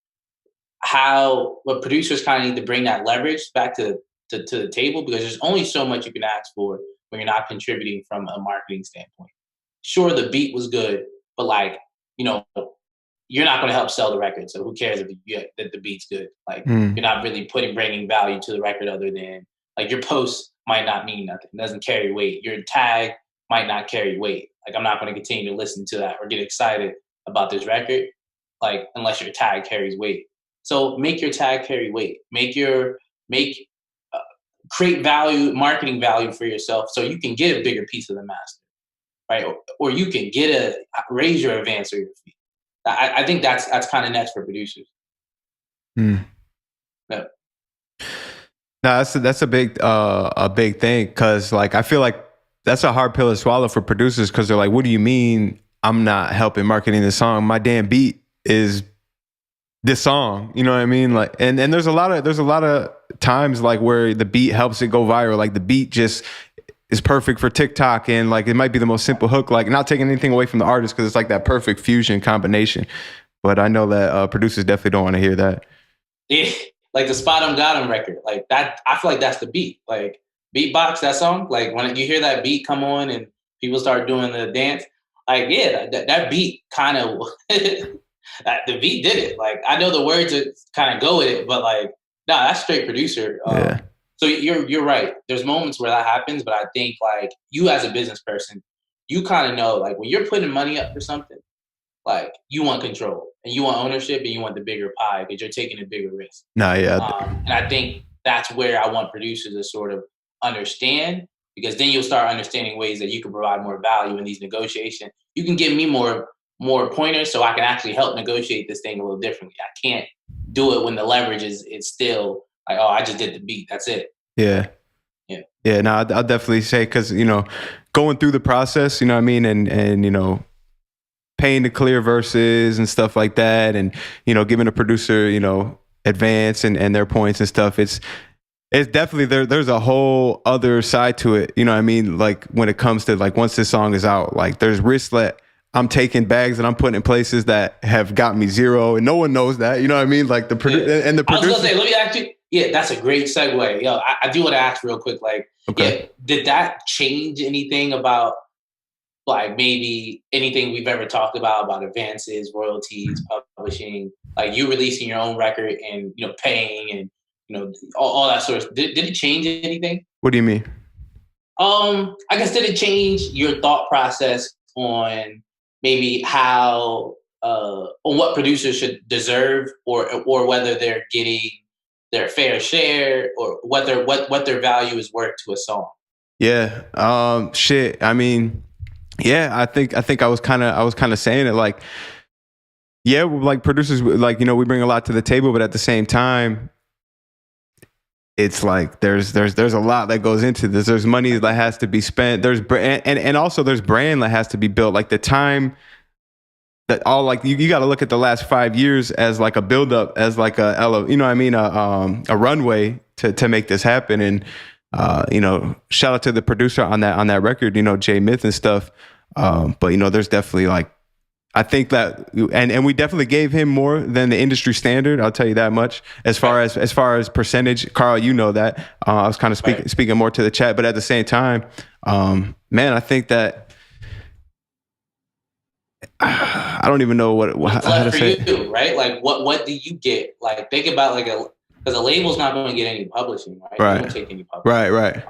what producers kind of need to bring that leverage back to the table, because there's only so much you can ask for when you're not contributing from a marketing standpoint. Sure, the beat was good, but like, you're not going to help sell the record. So who cares that the beat's good? Like you're not really bringing value to the record other than like your post might not mean nothing. It doesn't carry weight. Your tag might not carry weight. Like I'm not going to continue to listen to that or get excited about this record, like unless your tag carries weight. So make your tag carry weight. Create value, marketing value for yourself, so you can get a bigger piece of the master, right? Or you can raise your advance or your fee. I think that's kind of next for producers. Yeah. No, that's a big thing, because like I feel like that's a hard pill to swallow for producers, because they're like, what do you mean I'm not helping marketing this song? My damn beat is this song, you know what I mean? Like, and there's a lot of times like where the beat helps it go viral. Like the beat just is perfect for TikTok, and like it might be the most simple hook, like not taking anything away from the artist, because it's like that perfect fusion combination. But I know that producers definitely don't want to hear that. Yeah, like the Spot 'em Got 'em record, like that. I feel like that's the beat. Like beatbox that song. Like when you hear that beat come on and people start doing the dance, like yeah, that beat kind of. The beat did it. Like I know the words kind of go with it, but like that's straight producer. Yeah. So you're right. There's moments where that happens, but I think like you as a business person, you kind of know like when you're putting money up for something, like you want control and you want ownership and you want the bigger pie because you're taking a bigger risk. Nah, yeah. And I think that's where I want producers to sort of understand, because then you'll start understanding ways that you can provide more value in these negotiations. You can give me more pointers so I can actually help negotiate this thing a little differently. I can't do it when the leverage is still like, oh, I just did the beat. That's it. Yeah. Yeah. Yeah. No, I'll definitely say, because, you know, going through the process, you know what I mean? And, you know, paying the clear verses and stuff like that. And, you know, giving a producer, you know, advance and their points and stuff. It's definitely there's a whole other side to it. You know what I mean? Like when it comes to like, once this song is out, like there's risks that I'm taking, bags that I'm putting in places that have got me zero, and no one knows that. You know what I mean? Like the producer and the producer. I was gonna say, let me actually. Yeah, that's a great segue. Yo, I do want to ask real quick. Like, okay. Yeah, did that change anything about like maybe anything we've ever talked about advances, royalties, publishing, like you releasing your own record and, you know, paying and, you know, all that sort of. Did it change anything? What do you mean? I guess, did it change your thought process on maybe how on what producers should deserve, or whether they're getting their fair share, or whether what their value is worth to a song? Yeah. Shit. I mean, yeah, I think I was kind of saying it like, yeah, like producers, like, you know, we bring a lot to the table, but at the same time, it's like there's a lot that goes into this. There's money that has to be spent. There's and also there's brand that has to be built. Like the time that all, like you got to look at the last 5 years as like a buildup, as like you know what I mean, a runway to make this happen. And you know, shout out to the producer on that record, you know, J Myth and stuff. But you know, there's definitely like, I think that, and we definitely gave him more than the industry standard. I'll tell you that much. As far as percentage, Karl, you know that. I was kind of speaking more to the chat, but at the same time, man, I think that I don't even know how to say you, right? Like, what do you get? Like, think about like because a label's not going to get any publishing, right? Right. They don't take any publishing. Right.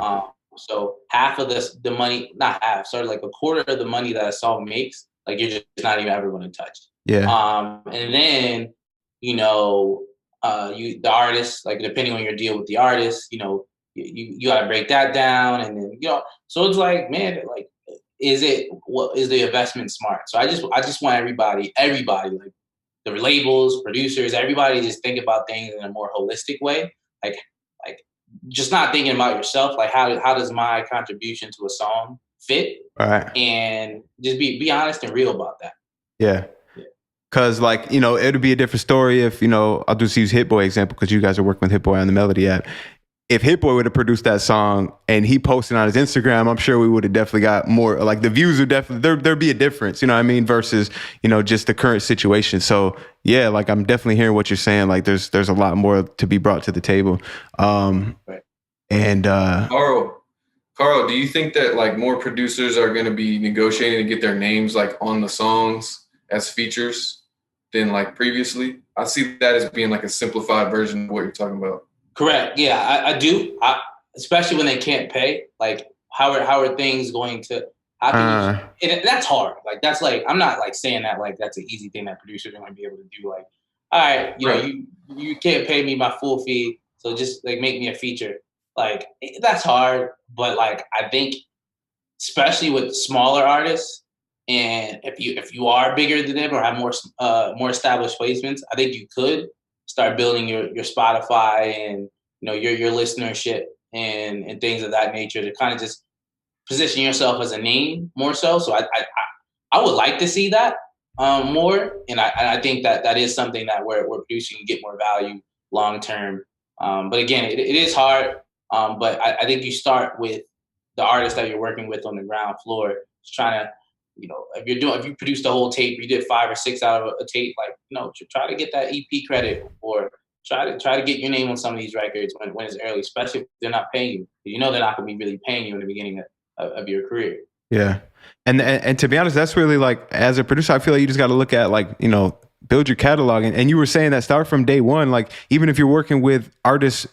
So half of the money, not half, sort of like a quarter of the money that a song makes, like you're just not even ever going to touch. Yeah. And then, you know, the artist, like depending on your deal with the artist, you know, you got to break that down, and then, you know, so it's like, man, like, is the investment smart? So I just want everybody, like the labels, producers, everybody, just think about things in a more holistic way, like just not thinking about yourself, like how does my contribution to a song fit? Right. And just be honest and real about that. Yeah. Cause like, you know, it'd be a different story if, you know, I'll just use Hit Boy example, because you guys are working with Hit Boy on the Melody app. If Hit Boy would have produced that song and he posted on his Instagram, I'm sure we would have definitely got more, like the views would definitely, there'd be a difference, you know what I mean? Versus, you know, just the current situation. So yeah, like I'm definitely hearing what you're saying. Like there's a lot more to be brought to the table. Right. And Karl, do you think that like more producers are going to be negotiating to get their names like on the songs as features than like previously? I see that as being like a simplified version of what you're talking about. Correct. Yeah, I do. Especially when they can't pay. Like, how are things going to happen? And that's hard. Like, that's like, I'm not like saying that like that's an easy thing that producers are going to be able to do. Like, all right, you know, you can't pay me my full fee, so just like make me a feature. Like, that's hard. But like, I think, especially with smaller artists, and if you are bigger than them or have more established placements, I think you could start building your Spotify and, you know, your listenership and things of that nature to kind of just position yourself as a name more so. So I would like to see that more, and I think that is something that where producing can get more value long term. But again, it is hard. But I think you start with the artist that you're working with on the ground floor, just trying to, you know, if you produced the whole tape, you did 5 or 6 out of a tape, like, you know, try to get that EP credit, or try to get your name on some of these records when it's early, especially if they're not paying you. You know, they're not going to be really paying you in the beginning of your career. Yeah. And to be honest, that's really like, as a producer, I feel like you just got to look at like, you know, build your catalog. And you were saying that start from day one, like even if you're working with artists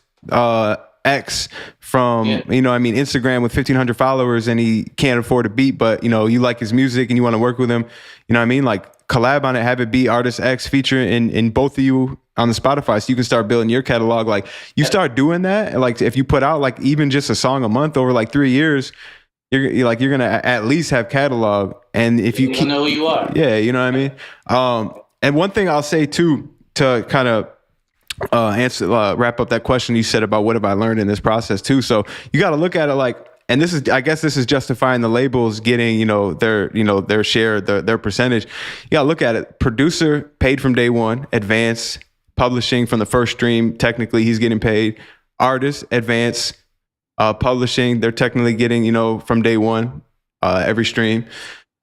X from, you know what I mean, Instagram with 1,500 followers and he can't afford a beat, but, you know, you like his music and you want to work with him, you know what I mean? Like collab on it, have it be artist X featuring in both of you on the Spotify so you can start building your catalog. Like you start doing that. Like if you put out like even just a song a month over like 3 years, you're going to at least have catalog. And if you know who you are. Yeah, you know what I mean? And one thing I'll say too, to kind of wrap up that question you said about what have I learned in this process too. So you got to look at it like, and this is, I guess this is justifying the labels getting, you know, their share, their percentage. You got to look at it. Producer paid from day one, advance, publishing from the first stream. Technically he's getting paid. Artist, advance, publishing. They're technically getting, you know, from day one, every stream.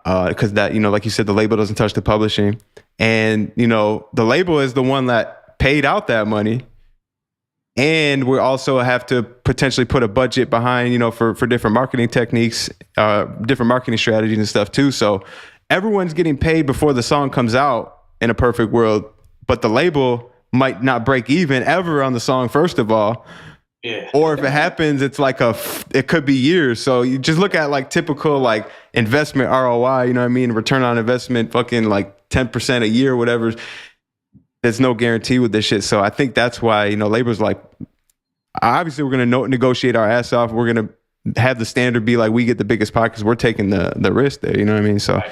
Cause that, you know, like you said, the label doesn't touch the publishing. And, you know, the label is the one that paid out that money. And we also have to potentially put a budget behind, you know, for different marketing techniques, different marketing strategies and stuff too. So everyone's getting paid before the song comes out in a perfect world, but the label might not break even ever on the song, first of all. Yeah. Or if it happens, it's like it could be years. So you just look at like typical like investment ROI, you know what I mean? Return on investment, fucking like 10% a year, whatever. There's no guarantee with this shit. So I think that's why, you know, labels like, obviously we're going to negotiate our ass off. We're going to have the standard be like, we get the biggest pot because we're taking the risk there. You know what I mean? So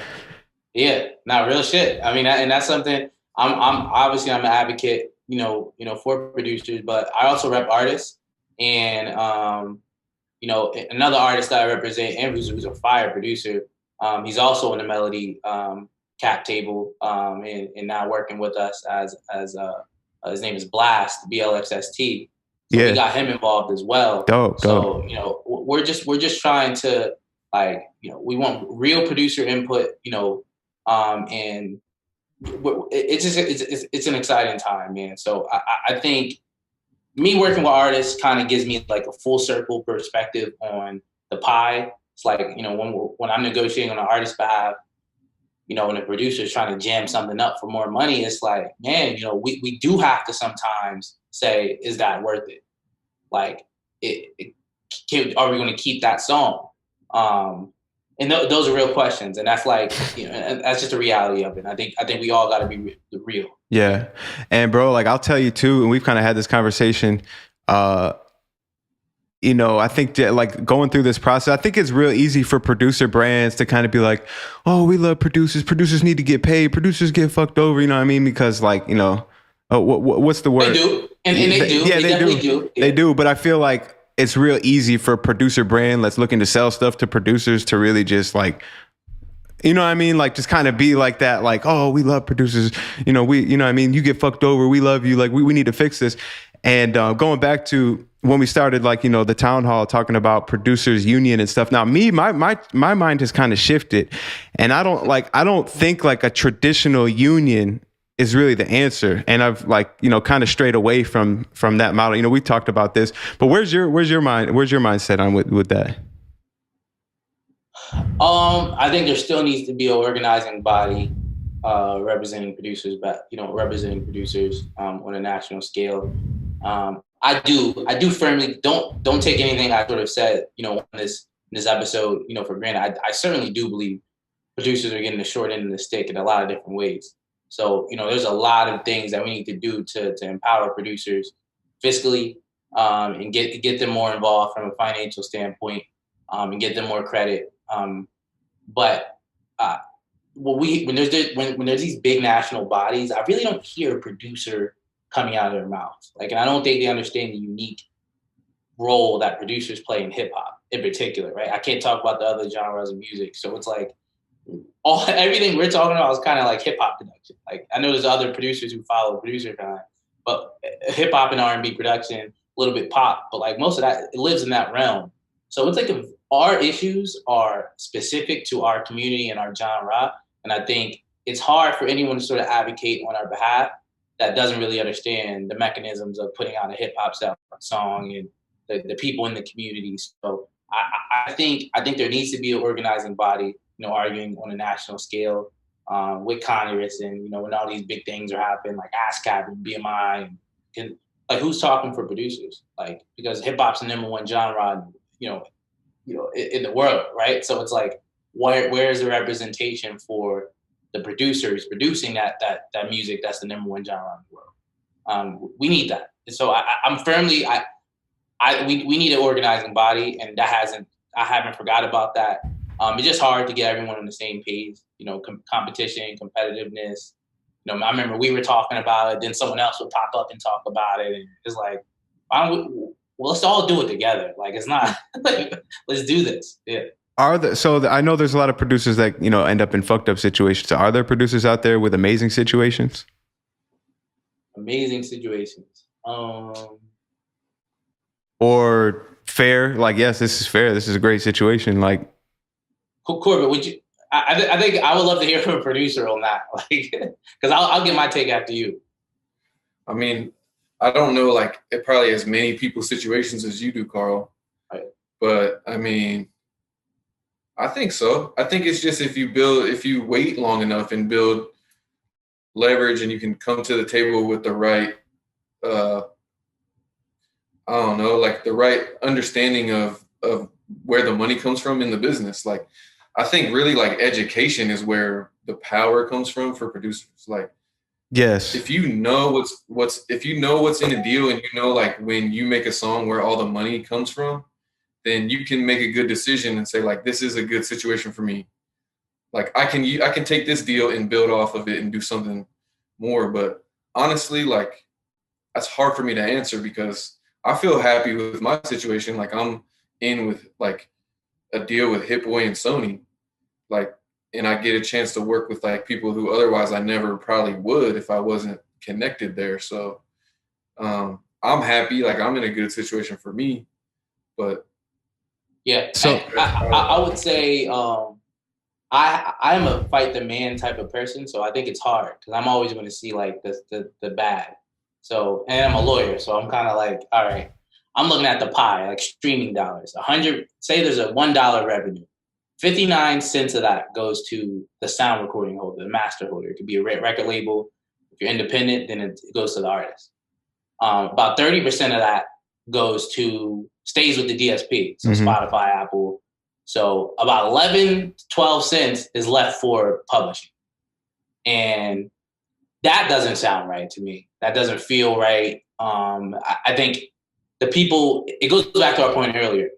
yeah, not real shit. I mean, and that's something I'm obviously I'm an advocate, you know, for producers, but I also rep artists. And, you know, another artist that I represent, Andrews, who's a fire producer. He's also in the Melody cap table and now working with us as his name is Blast, BLXST. So we got him involved as well. Dope. You know, we're just trying to, like, you know, we want real producer input, you know, and it's an exciting time, man. So I think me working with artists kind of gives me like a full circle perspective on the pie. It's like, you know, when I'm negotiating on an artist's behalf, you know, when a producer is trying to jam something up for more money, it's like, man, you know, we do have to sometimes say, is that worth it? Like, are we going to keep that song? And those are real questions, and that's like, you know, and that's just the reality of it. I think we all got to be real. Yeah, and bro, like I'll tell you too, and we've kind of had this conversation. You know, I think that, like, going through this process, I think it's real easy for producer brands to kind of be like, oh, we love producers. Producers need to get paid. Producers get fucked over. You know what I mean? Because, like, you know, what's the word? They do, and they do. Yeah, they definitely do. They do. But I feel like it's real easy for a producer brand that's looking to sell stuff to producers to really just like, you know what I mean? Like, just kind of be like that, like, oh, we love producers. You know, you know what I mean? You get fucked over. We love you. Like, we need to fix this. And going back to when we started, like, you know, the town hall talking about producers union and stuff. Now, my mind has kind of shifted, and I don't think like a traditional union is really the answer. And I've, like, you know, kind of strayed away from that model. You know, we talked about this, but where's your mindset on with that? I think there still needs to be an organizing body representing producers, but, you know, representing producers on a national scale. I do firmly don't take anything I sort of said, you know, in this episode, you know, for granted. I certainly do believe producers are getting the short end of the stick in a lot of different ways. So, you know, there's a lot of things that we need to do to empower producers fiscally and get them more involved from a financial standpoint and get them more credit. But when there's these big national bodies, I really don't hear a producer coming out of their mouths. Like, and I don't think they understand the unique role that producers play in hip hop in particular, right? I can't talk about the other genres of music. So it's like everything we're talking about is kind of like hip hop production. Like, I know there's other producers who follow Producergrind, but hip hop and R&B production, a little bit pop, but like most of that, it lives in that realm. So it's like if our issues are specific to our community and our genre, and I think it's hard for anyone to sort of advocate on our behalf that doesn't really understand the mechanisms of putting out a hip hop song and the people in the community. So I think there needs to be an organizing body, you know, arguing on a national scale with Congress, and, you know, when all these big things are happening, like ASCAP and BMI, and like who's talking for producers? Like, because hip hop's the number one genre, in the world, right? So it's like, where's the representation for the producers producing that music that's the number one genre in the world? We need that. And so I'm firmly, we need an organizing body, and I haven't forgot about that. It's just hard to get everyone on the same page, competition, competitiveness. I remember we were talking about it, then someone else would pop up and talk about it. And it's like, well, let's all do it together. Like, it's not, like, let's do this. Yeah. I know there's a lot of producers that, end up in fucked up situations. Are there producers out there with amazing situations? Amazing situations. Or fair, like, yes, this is fair. This is a great situation. Like, Corbett, would you? I think I would love to hear from a producer on that, like, because I'll get my take after you. I mean, I don't know, like, it probably has many people's situations as you do, Karl. Right. But I mean, I think so. I think it's just if you wait long enough and build leverage, and you can come to the table with the right, I don't know, like the right understanding of where the money comes from in the business. Like, I think really like education is where the power comes from for producers. Like, yes, if you know what's in a deal, and like when you make a song where all the money comes from, then you can make a good decision and say, like, this is a good situation for me. Like, I can take this deal and build off of it and do something more. But honestly, like, that's hard for me to answer because I feel happy with my situation. Like, I'm in with like a deal with Hit Boy and Sony, like, and I get a chance to work with like people who otherwise I never probably would if I wasn't connected there. So I'm happy. Like, I'm in a good situation for me. But yeah, so I would say I'm a fight the man type of person, so I think it's hard because I'm always going to see like the bad. So, and I'm a lawyer, so I'm kind of like, all right, I'm looking at the pie, like streaming dollars. Say there's a $1 revenue, 59 cents of that goes to the sound recording holder, the master holder. It could be a record label. If you're independent, then it goes to the artist. About 30% of that stays with the DSP, so Spotify, Apple. So about 11, 12 cents is left for publishing. And that doesn't sound right to me. That doesn't feel right. I think it goes back to our point earlier,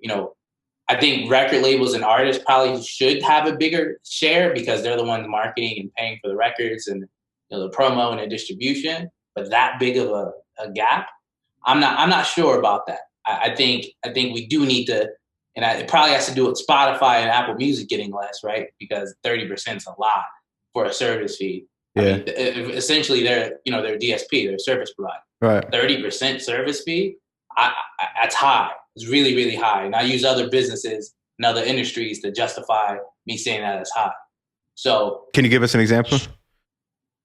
I think record labels and artists probably should have a bigger share because they're the ones marketing and paying for the records and the promo and the distribution. But that big of a gap, I'm not sure about that. I think we do need to, and it probably has to do with Spotify and Apple Music getting less, right? Because 30% is a lot for a service fee. Yeah. I mean, essentially they're DSP, they're a service provider. Right. 30% service fee, that's high. It's really, really high. And I use other businesses and other industries to justify me saying that it's high. So, can you give us an example?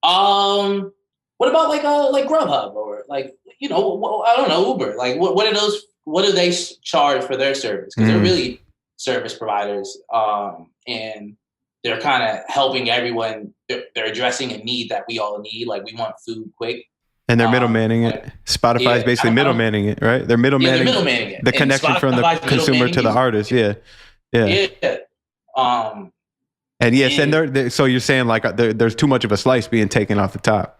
What about like Grubhub or like, I don't know, Uber? Like, what are those? What do they charge for their service? Because they're really service providers, and they're kind of helping everyone. They're addressing a need that we all need. Like, we want food quick. And they're middlemaning it. Spotify is basically middlemaning it, right? They're middlemaning it. The connection from the consumer to the artist. Yeah. And yes, and so you're saying like there's too much of a slice being taken off the top.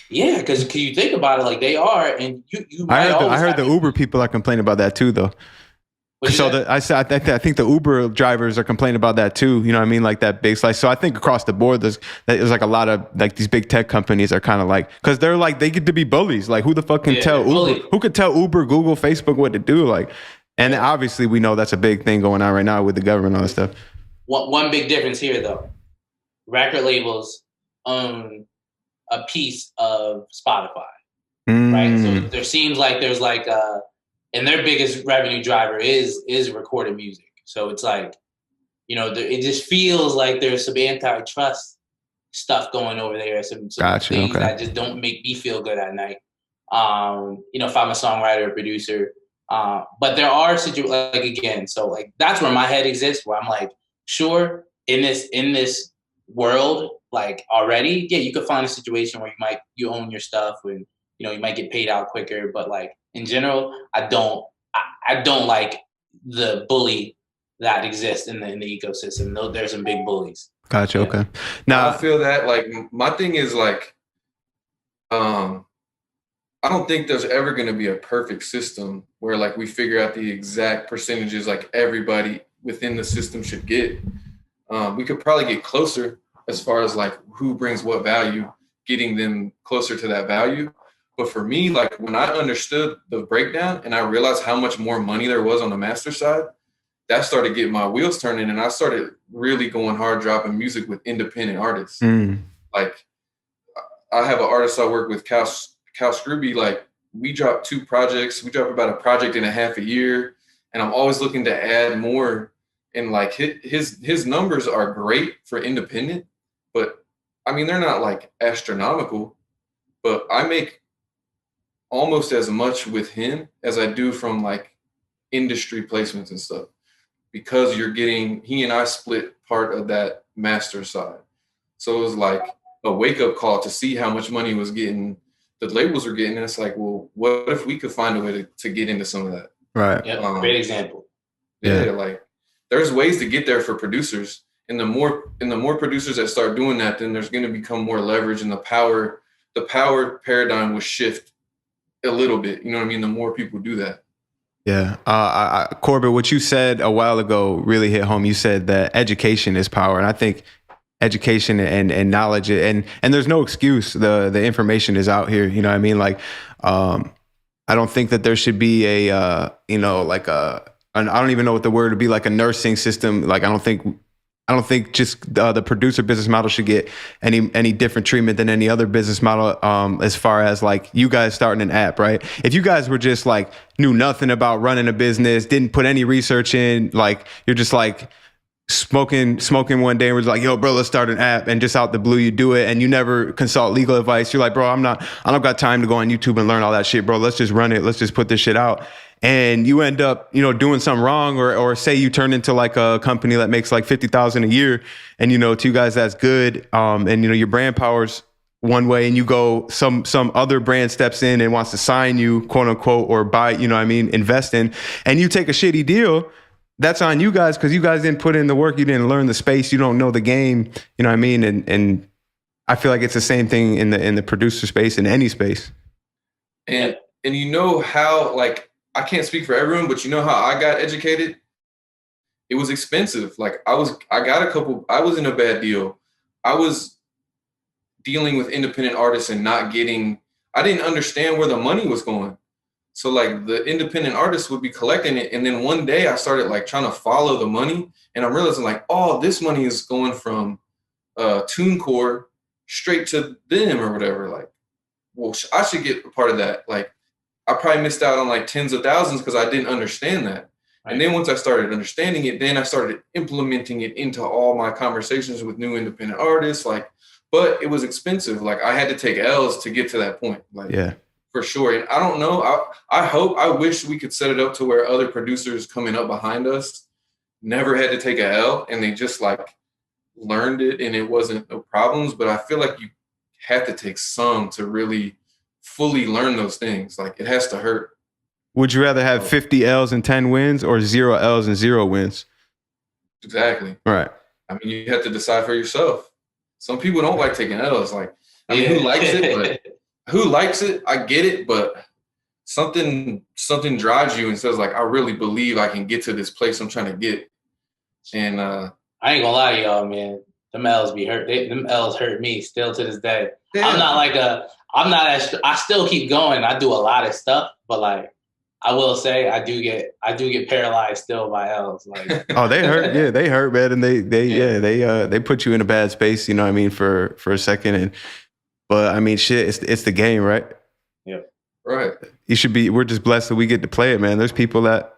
Yeah, because you think about it, like they are, and you. I heard the Uber people are complaining about that too, though. So I think the Uber drivers are complaining about that too. You know what I mean? Like that big slice. So I think across the board, there's like a lot of like these big tech companies are kind of like, because they're like, they get to be bullies. Like, who the fuck can tell Uber? Who could tell Uber, Google, Facebook what to do? Like, and obviously we know that's a big thing going on right now with the government and all that stuff. One big difference here, though, record labels own a piece of Spotify, right? So there seems like there's like and their biggest revenue driver is recorded music. So it's like, it just feels like there's some antitrust stuff going over there. Some things that just don't make me feel good at night. If I'm a songwriter or producer. But there are situations, like, again, so like that's where my head exists, where I'm like, sure, in this world, like already, yeah, you could find a situation where you own your stuff and you might get paid out quicker. But like in general, I don't like the bully that exists in the ecosystem. No, there's some big bullies. Gotcha. Yeah. Okay. Now I feel that like my thing is like, I don't think there's ever going to be a perfect system where like we figure out the exact percentages like everybody within the system should get. We could probably get closer as far as like who brings what value, getting them closer to that value. But for me, like when I understood the breakdown and I realized how much more money there was on the master side, that started getting my wheels turning, and I started really going hard dropping music with independent artists. Like I have an artist I work with, Cal Scrooby. Like we drop 2 projects. We drop about a project and a half a year, and I'm always looking to add more. And like his numbers are great for independent, but I mean they're not like astronomical. But I make almost as much with him as I do from like industry placements and stuff, because he and I split part of that master side. So it was like a wake-up call to see how much money the labels were getting. And it's like, well, what if we could find a way to get into some of that? Right. Yeah, great example. Yeah, like there's ways to get there for producers. And the more producers that start doing that, then there's going to become more leverage, and the power paradigm will shift a little bit. You know what I mean? The more people do that. Yeah. Corbett, what you said a while ago really hit home. You said that education is power. And I think education and knowledge, and there's no excuse. The information is out here. You know what I mean? Like, I don't think that there should be I don't even know what the word would be, like a nursing system. Like, I don't think just the producer business model should get any different treatment than any other business model, as far as like you guys starting an app, right? If you guys were just like knew nothing about running a business, didn't put any research in, like you're just like smoking one day and was like, yo, bro, let's start an app, and just out the blue you do it, and you never consult legal advice. You're like, bro, I don't got time to go on YouTube and learn all that shit, bro. Let's just run it. Let's just put this shit out. And you end up, doing something wrong, or say you turn into like a company that makes like $50,000 a year, and to you guys that's good, and your brand power's one way, and you go some other brand steps in and wants to sign you, quote unquote, or buy, invest in, and you take a shitty deal. That's on you guys, because you guys didn't put in the work, you didn't learn the space, you don't know the game, you know what I mean? And I feel like it's the same thing in the producer space, in any space. And how, like, I can't speak for everyone, but how I got educated? It was expensive. Like I was in a bad deal. I was dealing with independent artists and I didn't understand where the money was going. So like the independent artists would be collecting it. And then one day I started like trying to follow the money, and I'm realizing like, oh, this money is going from TuneCore straight to them or whatever. Like, well, I should get a part of that. Like, I probably missed out on like tens of thousands because I didn't understand that. Right. And then once I started understanding it, then I started implementing it into all my conversations with new independent artists. Like, but it was expensive. Like I had to take L's to get to that point. Like, yeah, for sure. And I don't know. I wish we could set it up to where other producers coming up behind us never had to take a L, and they just like learned it and it wasn't no problems. But I feel like you have to take some to really fully learn those things. Like it has to hurt. Would you rather have 50 L's and 10 wins, or 0 L's and 0 wins? Exactly. Right. I mean, you have to decide for yourself. Some people don't like taking L's. Like, I mean, who likes it? But who likes it? I get it, but something drives you and says like, I really believe I can get to this place I'm trying to get. And I ain't gonna lie to y'all, man. Them L's be hurt. Them L's hurt me still to this day. Yeah. I still keep going. I do a lot of stuff, but like, I will say I do get paralyzed still by L's. Like, oh, they hurt. Yeah, they hurt, man, and they put you in a bad space. You know what I mean, for a second. But I mean, shit, it's the game, right? Yeah, right. We're just blessed that we get to play it, man. There's people that,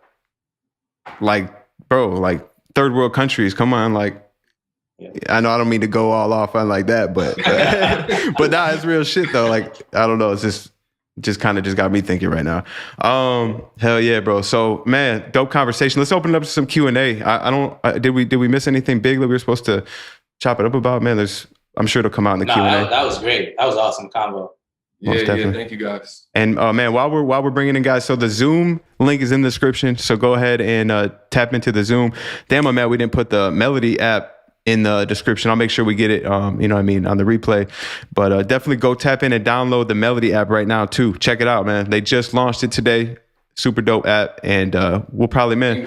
like, bro, like third world countries. Come on, like. Yeah. I know I don't mean to go all off on like that, but nah, it's real shit though. Like, I don't know, it's just kind of got me thinking right now. Hell yeah, bro. So man, dope conversation. Let's open it up to some Q&A. Did we miss anything big that we were supposed to chop it up about? Man, I'm sure it'll come out in the Q&A. That was great. That was awesome combo. Yeah, yeah. Thank you guys. And man, while we're bringing in guys, so the Zoom link is in the description. So go ahead and tap into the Zoom. Damn, I'm mad we didn't put the Melody app in the description. I'll make sure we get it, on the replay. But definitely go tap in and download the Melody app right now too. Check it out, man. They just launched it today. Super dope app, and we'll probably, man.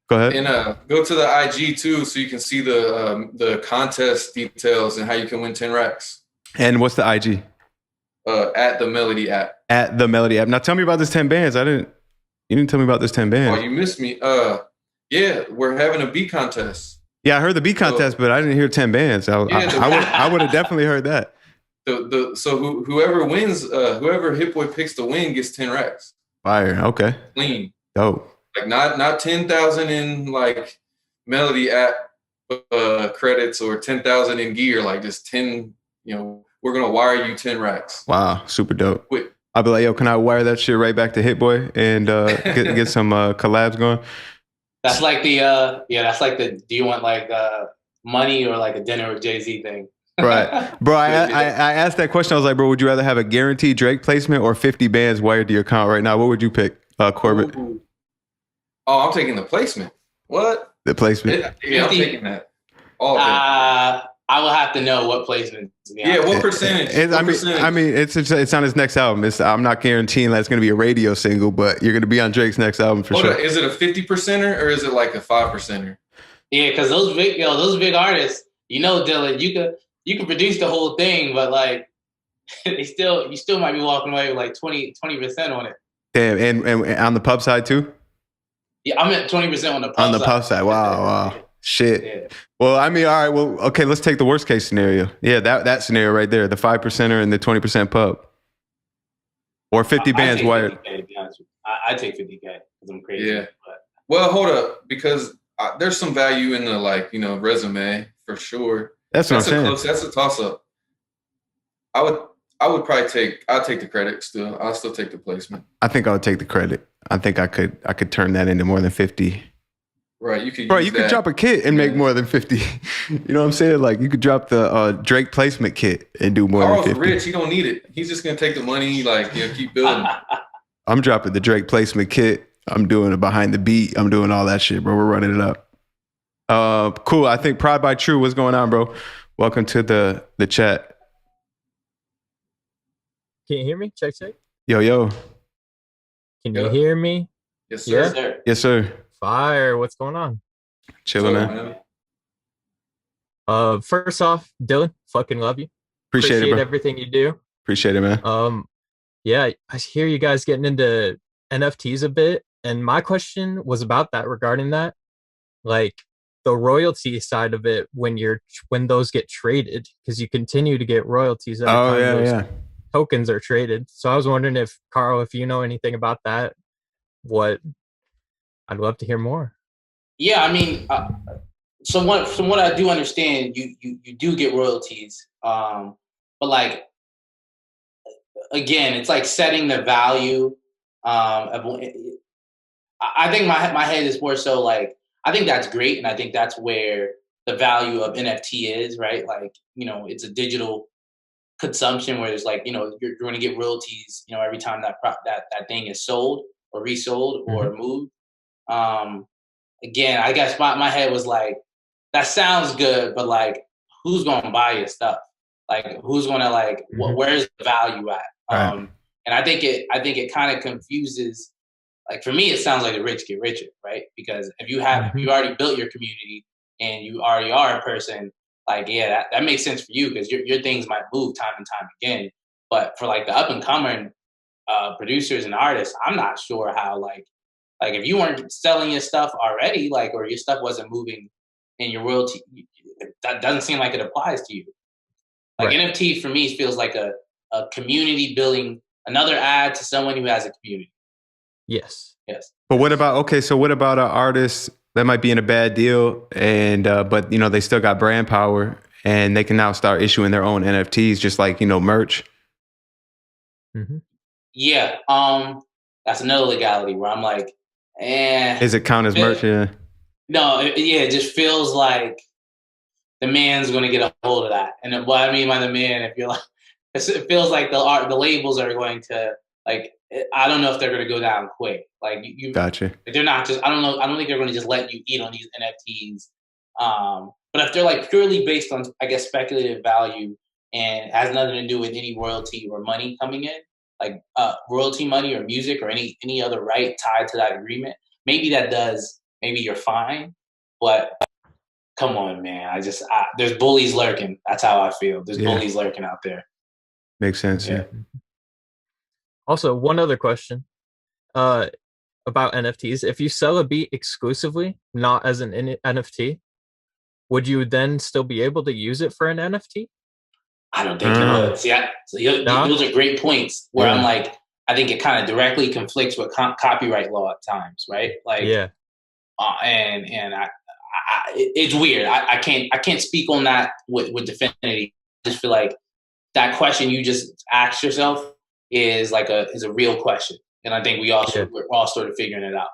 Go ahead. And go to the IG too, so you can see the contest details and how you can win 10 racks. And what's the IG? At the Melody app. At the Melody app. Now tell me about this 10 bands. You didn't tell me about this 10 bands. Oh, you missed me. Yeah, we're having a beat contest. Yeah, I heard the beat contest, but I didn't hear 10 bands. I would have definitely heard that. So whoever wins, whoever Hit Boy picks to win gets 10 racks. Fire. Okay. Clean. Dope. Like not 10,000 in like Melody app credits or 10,000 in gear. Like just 10. We're gonna wire you 10 racks. Wow, super dope. I'll be like, yo, can I wire that shit right back to Hit Boy and get some collabs going? That's like the do you want like money or like a dinner with Jay-Z thing? Right. Bro, I asked that question. I was like, bro, would you rather have a guaranteed Drake placement or 50 bands wired to your account right now? What would you pick, Corbett? Ooh. Oh, I'm taking the placement. What? The placement? I'm taking that. All of it. I will have to know what placement. Yeah, what percentage? It's on his next album. I'm not guaranteeing that it's going to be a radio single, but you're going to be on Drake's next album for sure. Is it a 50%er or is it like a 5%er? Yeah, because those big artists, Dylan, you can produce the whole thing, but like you still might be walking away with like 20% on it. Damn, and on the pub side too? Yeah, I'm at 20% on the pub side. On the pub side. Wow. Shit. Yeah. Well, all right. Well, okay, let's take the worst case scenario. Yeah, that scenario right there, the 5%er and the 20% pub. Or 50 bands wired. 50K, to be honest with you. I take 50K because I'm crazy. Yeah. Well, hold up, because there's some value in the resume for sure. That's what I'm saying. That's a toss up. I would probably take the credit still. I'll still take the placement. I think I would take the credit. I think I could turn that into more than 50. Right, you could. You could drop a kit and make more than 50. You know what I'm saying? Like you could drop the Drake placement kit and do more than 50. Karl's rich. He don't need it. He's just gonna take the money. Keep building. I'm dropping the Drake placement kit. I'm doing it behind the beat. I'm doing all that shit, bro. We're running it up. Cool. I think Pride by True. What's going on, bro? Welcome to the chat. Can you hear me? Check. Yo. Can you hear me? Yes, sir. Yeah? Yes, sir. Fire. What's going on? Chilling, man. First off, Dylan, fucking love you. Appreciate it, bro. Everything you do. Appreciate it, man. Yeah, I hear you guys getting into NFTs a bit, and my question was about that, regarding that, like the royalty side of it when those get traded, because you continue to get royalties every time those tokens are traded. So I was wondering if Karl, if you know anything about that, I'd love to hear more. Yeah, I mean, from what I do understand, you do get royalties, but like again, it's like setting the value. I think my head is more so like, I think that's great, and I think that's where the value of NFT is, right? Like, it's a digital consumption where it's like, you're going to get royalties, every time that thing is sold or resold or moved. Again, I guess my head was like, that sounds good, but like, who's gonna buy your stuff? Like, who's gonna where's the value at? Right. And I think it kind of confuses. Like for me, it sounds like the rich get richer, right? Because if you already built your community and you already are a person, like that makes sense for you because your things might move time and time again. But for like the up and coming producers and artists, I'm not sure how like if you weren't selling your stuff already, or your stuff wasn't moving in your royalty, that doesn't seem like it applies to you. Like right. NFT for me feels like a community building, another ad to someone who has a community. Yes. But what about an artist that might be in a bad deal and but they still got brand power and they can now start issuing their own NFTs, just like merch. Mm-hmm. Yeah, that's another legality where I'm like, Is it count as merch? Yeah. No, it just feels like the man's going to get a hold of that. And what I mean by the man, if you're like, it feels like the labels are going to, like, I don't know if they're going to go down quick. Like Gotcha. they're not just, I don't know. I don't think they're going to just let you eat on these NFTs. But if they're like purely based on, I guess, speculative value and has nothing to do with any royalty or money coming in, like royalty money or music or any other right tied to that agreement, maybe that does, maybe you're fine. But come on, man. There's bullies lurking. That's how I feel. There's bullies lurking out there. Makes sense. Yeah. Also, one other question about NFTs. If you sell a beat exclusively, not as an NFT, would you then still be able to use it for an NFT? I don't think you would. See, those are great points where I'm like, I think it kind of directly conflicts with copyright law at times, right? Like, and it's weird. I can't speak on that with definitivity. I just feel like that question you just asked yourself is a real question, and I think we're all sort of figuring it out.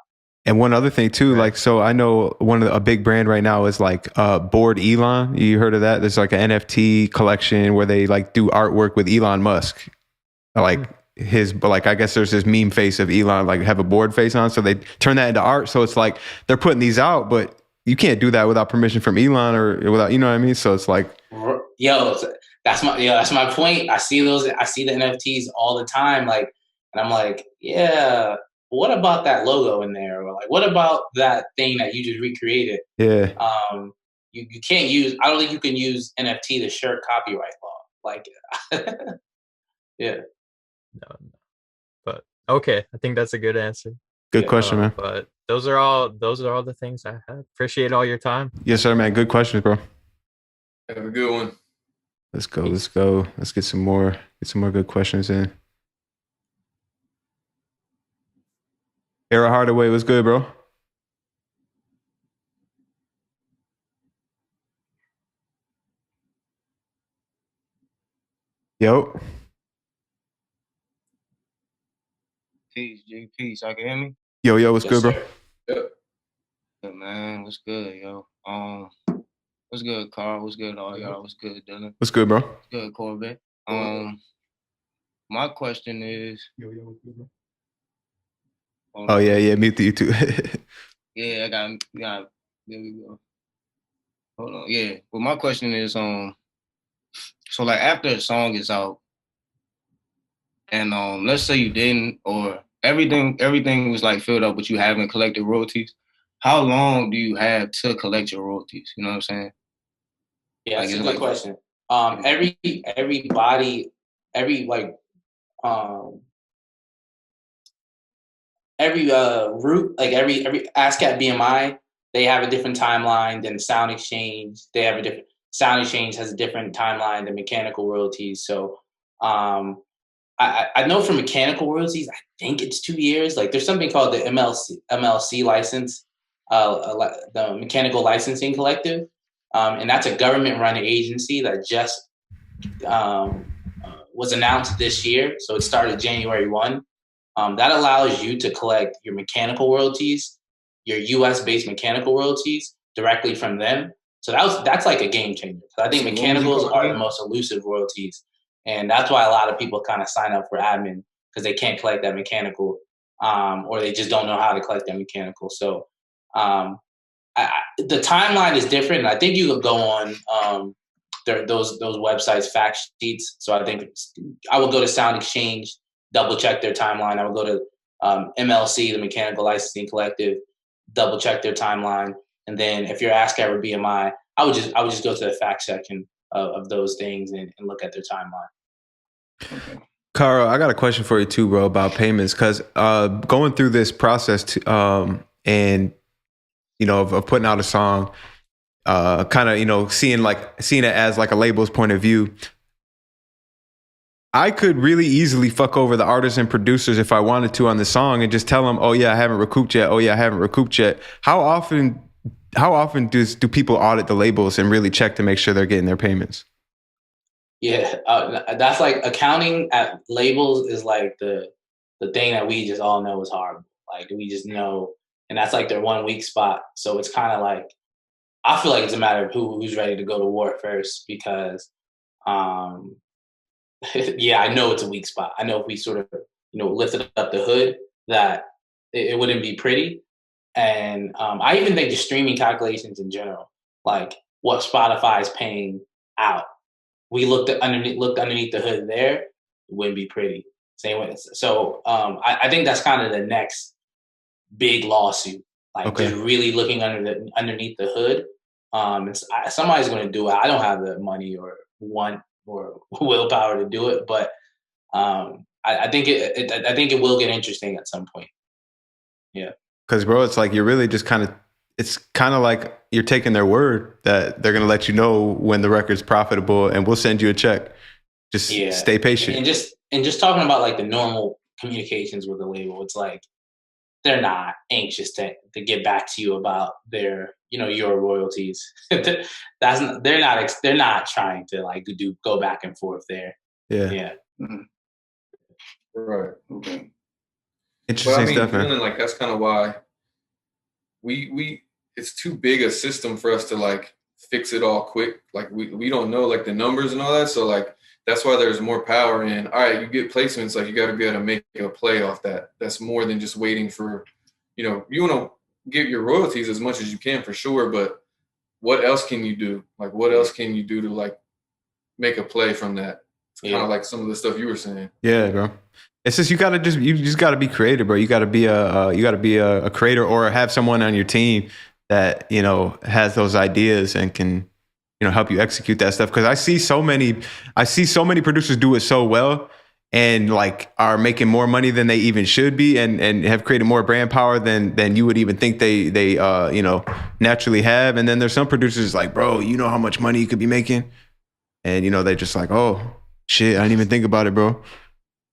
And one other thing too, like, so I know a big brand right now is like Bored Elon. You heard of that? There's like an NFT collection where they like do artwork with Elon Musk, like I guess there's this meme face of Elon, like have a board face on, so they turn that into art. So it's like they're putting these out, but you can't do that without permission from Elon or without, you know what I mean? So it's like, that's my point. I see the NFTs all the time, like, and I'm like, yeah. What about that logo in there? Or like, what about that thing that you just recreated? Yeah. You can't use, I don't think you can use NFT to shirk copyright law. Like, yeah. No. But okay, I think that's a good answer. Good question, man. But those are all the things I had. Appreciate all your time. Yes, sir, man. Good questions, bro. Have a good one. Let's go. Let's get some more good questions in. Erahardaway was good, bro. Yo. Peace, G. Peace. I can hear me? Yo, what's good, bro? Yep. Good, man. What's good, yo? What's good, Karl? What's good, all y'all? What's good, Dylan? What's good, bro? What's good, Corbett? My question is... Yo, what's good, bro? Oh, yeah, me too. Yeah, I got, there we go. Hold on, yeah. Well, my question is, so like after a song is out, and let's say you didn't, or everything was like filled up, but you haven't collected royalties, how long do you have to collect your royalties? You know what I'm saying? Yeah, that's a good question. Every route, like every ASCAP BMI, they have a different timeline than Sound Exchange. Sound Exchange has a different timeline than mechanical royalties. So I know for mechanical royalties, I think it's 2 years. Like there's something called the MLC license, the Mechanical Licensing Collective. And that's a government-run agency that just was announced this year. So it started January 1. That allows you to collect your mechanical royalties, your US-based mechanical royalties directly from them. So that's like a game changer. I think mechanicals are the most elusive royalties. And that's why a lot of people kind of sign up for admin because they can't collect that mechanical or they just don't know how to collect that mechanical. So the timeline is different. And I think you could go on those websites, fact sheets. So I think I would go to Sound Exchange, double check their timeline. I would go to MLC, the Mechanical Licensing Collective, double check their timeline. And then if you're ASCAP or BMI, I would just go to the fact section of those things and look at their timeline. Okay. Karl, I got a question for you too, bro, about payments. Because going through this process and of putting out a song, kind of seeing it as like a label's point of view, I could really easily fuck over the artists and producers if I wanted to on the song and just tell them, oh yeah, I haven't recouped yet. Oh yeah, I haven't recouped yet. How often do people audit the labels and really check to make sure they're getting their payments? Yeah, that's like accounting at labels is like the thing that we just all know is horrible. Like we just know, and that's like their 1 weak spot. So it's kind of like, I feel like it's a matter of who's ready to go to war first, because yeah, I know it's a weak spot. I know if we sort of, lifted up the hood, that it wouldn't be pretty. And I even think the streaming calculations in general, like what Spotify is paying out, we looked underneath the hood there, it wouldn't be pretty. Same way. So I think that's kind of the next big lawsuit, like just really looking underneath the hood. Somebody's going to do it. I don't have the money or want or willpower to do it, but I think it will get interesting at some point. Yeah. Because, bro, it's like you're really just it's kind of like you're taking their word that they're going to let you know when the record's profitable and we'll send you a check. Just stay patient. And just talking about like the normal communications with the label, it's like they're not anxious to get back to you about their, your royalties. They're not trying to like go back and forth there. Yeah. Mm-hmm. Right. Okay. Interesting stuff, man. Like that's kind of why we it's too big a system for us to like fix it all quick. Like we don't know like the numbers and all that. So like that's why there's more power in. All right, you get placements, like you got to be able to make a play off that. That's more than just waiting for, you want to get your royalties as much as you can for sure. But what else can you do? Like what else can you do to like make a play from that? It's kind of like some of the stuff you were saying. Yeah, bro. It's just you just gotta be creative, bro. You gotta be a creator or have someone on your team that has those ideas and can help you execute that stuff. Because I see so many producers do it so well and like are making more money than they even should be and have created more brand power than you would even think they naturally have. And then there's some producers like, bro, you know how much money you could be making, and they're just like, oh shit, I didn't even think about it, bro.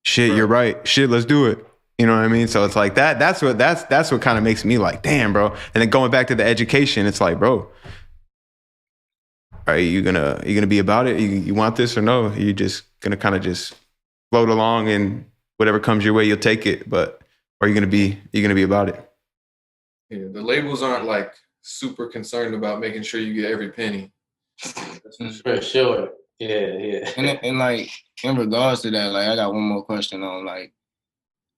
Shit, you're right. Shit, let's do it. You know what I mean? So it's like that's what kind of makes me like, damn, bro. And then going back to the education, it's like, bro, are you gonna be about it? You want this or no? You're just gonna kind of just float along and whatever comes your way, you'll take it. But are you gonna be about it? Yeah, the labels aren't like super concerned about making sure you get every penny. For sure. Yeah. And like in regards to that, like I got one more question on like,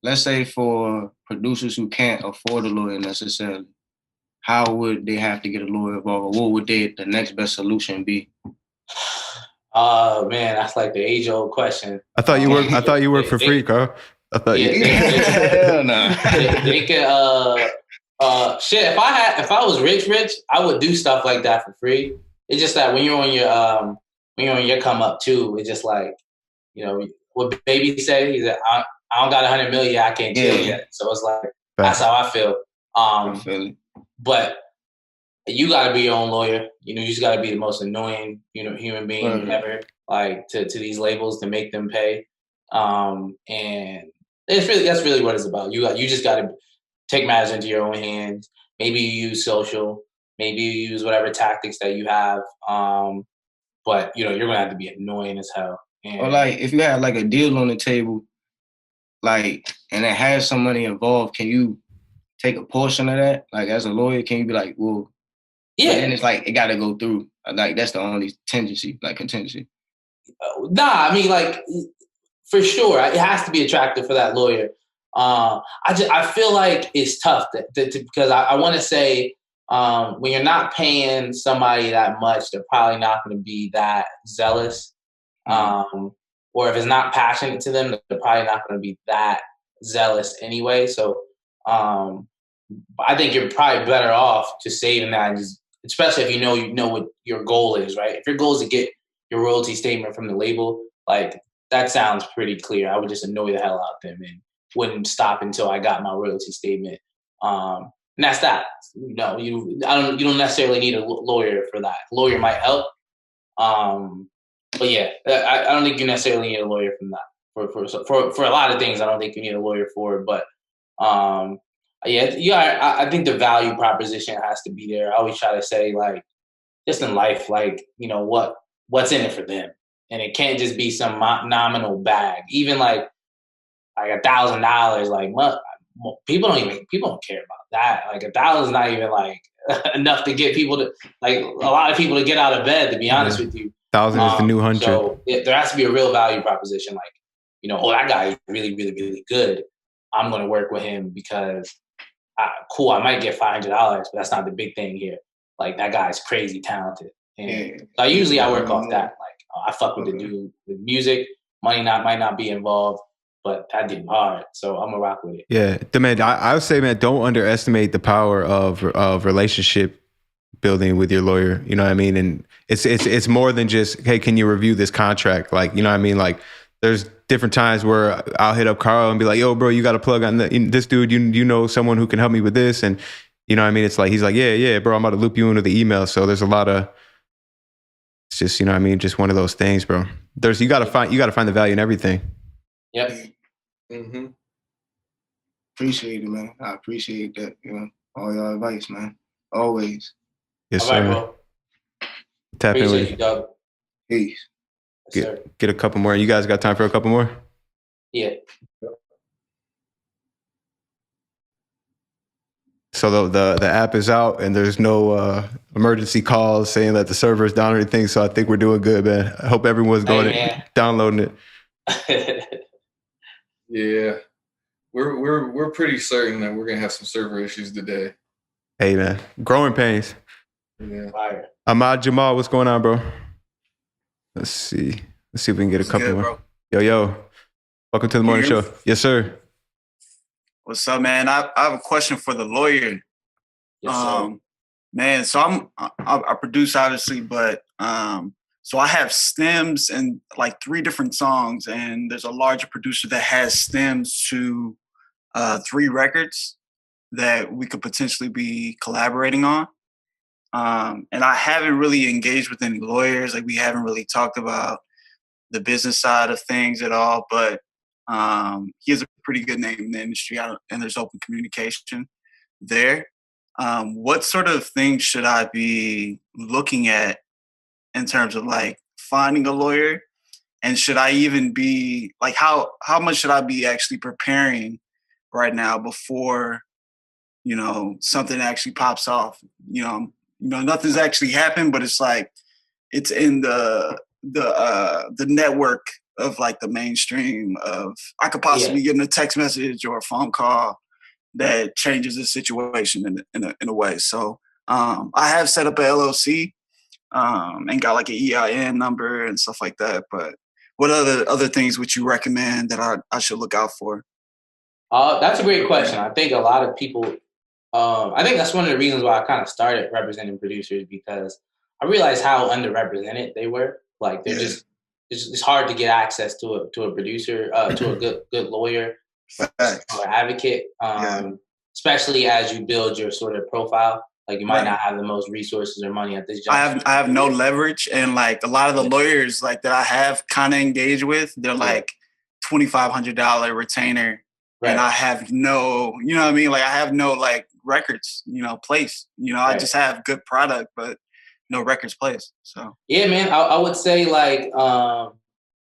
let's say for producers who can't afford a lawyer necessarily, how would they have to get a lawyer involved? Or what would the next best solution be? Man, that's like the age-old question. I thought you worked for free, Carl. I thought they could shit. If I was rich, I would do stuff like that for free. It's just that when you're on your come up too, it's just like, what Baby say, he said, I don't got 100 million, I can't chill yet. So it's like, that's how I feel. But you got to be your own lawyer. You just got to be the most annoying, human being ever, like to these labels to make them pay. And that's really what it's about. You just got to take matters into your own hands. Maybe you use social, maybe you use whatever tactics that you have. But you're gonna have to be annoying as hell. Or like if you had like a deal on the table, like and it has some money involved, can you take a portion of that? Like as a lawyer, can you be like, well, yeah, and it's like it got to go through. Like that's the only contingency. Nah, I mean, like for sure, it has to be attractive for that lawyer. I feel like it's tough because I want to say when you're not paying somebody that much, they're probably not going to be that zealous. Or if it's not passionate to them, they're probably not going to be that zealous anyway. So I think you're probably better off just saving that, and just, especially if you know what your goal is, right? If your goal is to get your royalty statement from the label, like that sounds pretty clear. I would just annoy the hell out of them and wouldn't stop until I got my royalty statement. And that's that. You don't necessarily need a lawyer for that. A lawyer might help. But yeah, I don't think you necessarily need a lawyer from that. For a lot of things, I don't think you need a lawyer for. But I think the value proposition has to be there. I always try to say, like, just in life, like, what's in it for them, and it can't just be some nominal bag. Even like $1,000, like people don't care about that. Like $1,000 is not even like enough to get people to, like, a lot of people to get out of bed. To be honest with you. 1,000 is the new 100. So there has to be a real value proposition. Like, you know, oh, that guy is really, really, really good. I'm going to work with him because, cool, I might get $500, but that's not the big thing here. Like, that guy's crazy talented. And so usually I work off that. Like, I fuck with the dude with music. Money might not be involved, but that dude hard. So I'm going to rock with it. Yeah. Man, I would say, man, don't underestimate the power of relationship building with your lawyer. You know what I mean? And it's more than just, hey, can you review this contract? Like, you know what I mean? Like, there's different times where I'll hit up Karl and be like, yo, bro, you got to plug on this dude. You know someone who can help me with this. And you know what I mean? It's like, he's like, yeah, bro, I'm about to loop you into the email. So there's a lot of, it's just, you know what I mean? Just one of those things, bro. You got to find the value in everything. Yep. Mm-hmm. Appreciate it, man. I appreciate that, you know, all your advice, man. Always. Yes, all sir. right, bro. Tap in with you, Doug. Peace. Get a couple more. You guys got time for a couple more? Yeah. So the app is out and there's no emergency calls saying that the server is down or anything. So I think we're doing good, man. I hope everyone's downloading it. Yeah, we're pretty certain that we're gonna have some server issues today. Hey, man, growing pains. Yeah. Fire. Ahmad Jamal, what's going on, bro? Let's see if we can get a couple more. Bro? Yo, welcome to the morning show. Yes, sir. What's up, man? I have a question for the lawyer. Yes, sir. Man, so I produce obviously, but so I have stems and like 3 different songs, and there's a larger producer that has stems to 3 records that we could potentially be collaborating on. And I haven't really engaged with any lawyers. Like, we haven't really talked about the business side of things at all, but he has a pretty good name in the industry, and there's open communication there. What sort of things should I be looking at in terms of like finding a lawyer? And should I even be like, how much should I be actually preparing right now before, you know, something actually pops off? You know, nothing's actually happened, but it's like, it's in the network of like the mainstream of, I could possibly get a text message or a phone call that changes the situation in a way. So I have set up a LLC and got like an EIN number and stuff like that. But what other things would you recommend that I should look out for? That's a great question. I think a lot of people, I think that's one of the reasons why I kind of started representing producers, because I realized how underrepresented they were. Like, they're just, it's hard to get access to a producer, to a good lawyer or advocate, especially as you build your sort of profile. Like, you might not have the most resources or money at this job. I have no leverage, and like a lot of the lawyers like that I have kind of engaged with, they're like $2,500 retainer, and I have no, you know what I mean? Like, I have no like records, you know, placed. You know, I just have good product, but no records placed. So yeah, man, I would say like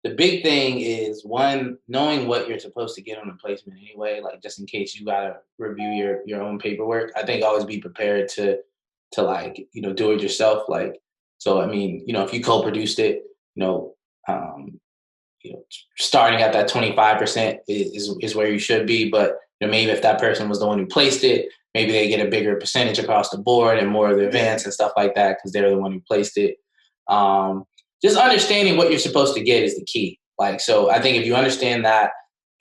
the big thing is, one, knowing what you're supposed to get on a placement anyway, like just in case you gotta review your own paperwork. I think always be prepared to like, you know, do it yourself. Like, so I mean, you know, if you co-produced it, you know, starting at that 25% is where you should be. But you know, maybe if that person was the one who placed it, maybe they get a bigger percentage across the board and more of the events and stuff like that because they're the one who placed it. Just understanding what you're supposed to get is the key. Like, so I think if you understand that,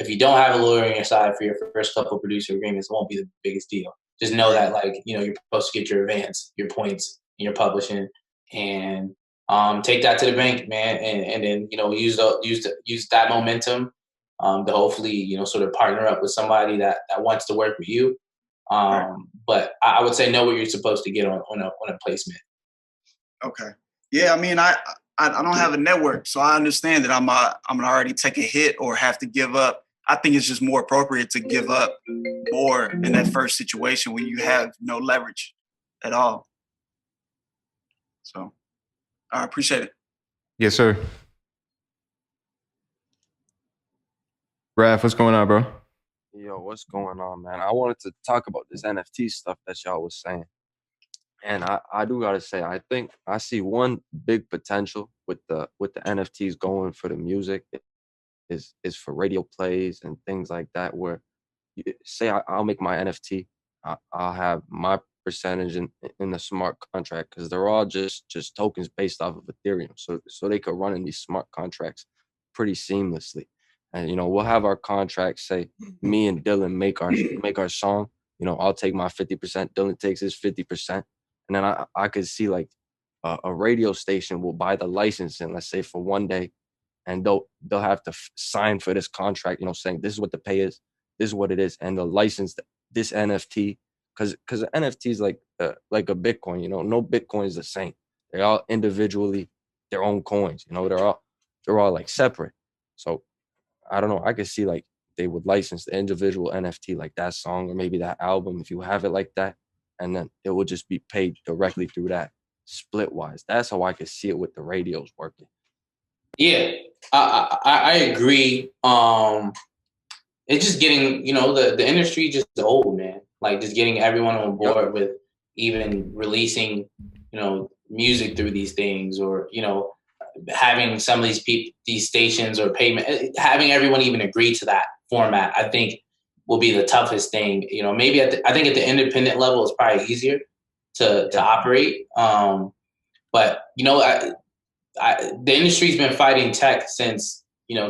if you don't have a lawyer on your side for your first couple producer agreements, it won't be the biggest deal. Just know that, like, you know, you're supposed to get your advance, your points, and your publishing, and take that to the bank, man, and then, you know, use that momentum to hopefully, you know, sort of partner up with somebody that wants to work with you. But I would say know what you're supposed to get on a placement. Okay. Yeah, I mean, I don't have a network, so I understand that I'm gonna already take a hit or have to give up. I think it's just more appropriate to give up more in that first situation when you have no leverage at all. So I appreciate it. Yes, sir. Raf, what's going on, bro? Yo, what's going on, man? I wanted to talk about this NFT stuff that y'all was saying. And I do got to say, I think I see one big potential with the NFTs going for the music is for radio plays and things like that. Where say I'll make my NFT, I'll have my percentage in the smart contract, because they're all just tokens based off of Ethereum, so they could run in these smart contracts pretty seamlessly. And we'll have our contract say me and Dylan make our song. I'll take my 50%, Dylan takes his 50%, and then I could see like a radio station will buy the licensing, let's say for one day, and they'll have to sign for this contract, saying this is what the pay is, this is what it is, and they'll license this NFT, because the NFT is like a Bitcoin. No Bitcoin is the same. They're all individually their own coins. They're all like separate. So I don't know. I could see like they would license the individual NFT, like that song or maybe that album, if you have it like that, and then it would just be paid directly through that, split wise. That's how I could see it with the radios working. Yeah, I agree. It's just getting, the industry just old, man. Like just getting everyone on board with even releasing, music through these things, or, having some of these stations or payment, having everyone even agree to that format, I think will be the toughest thing. Maybe I think at the independent level, it's probably easier to operate. But, the industry's been fighting tech since,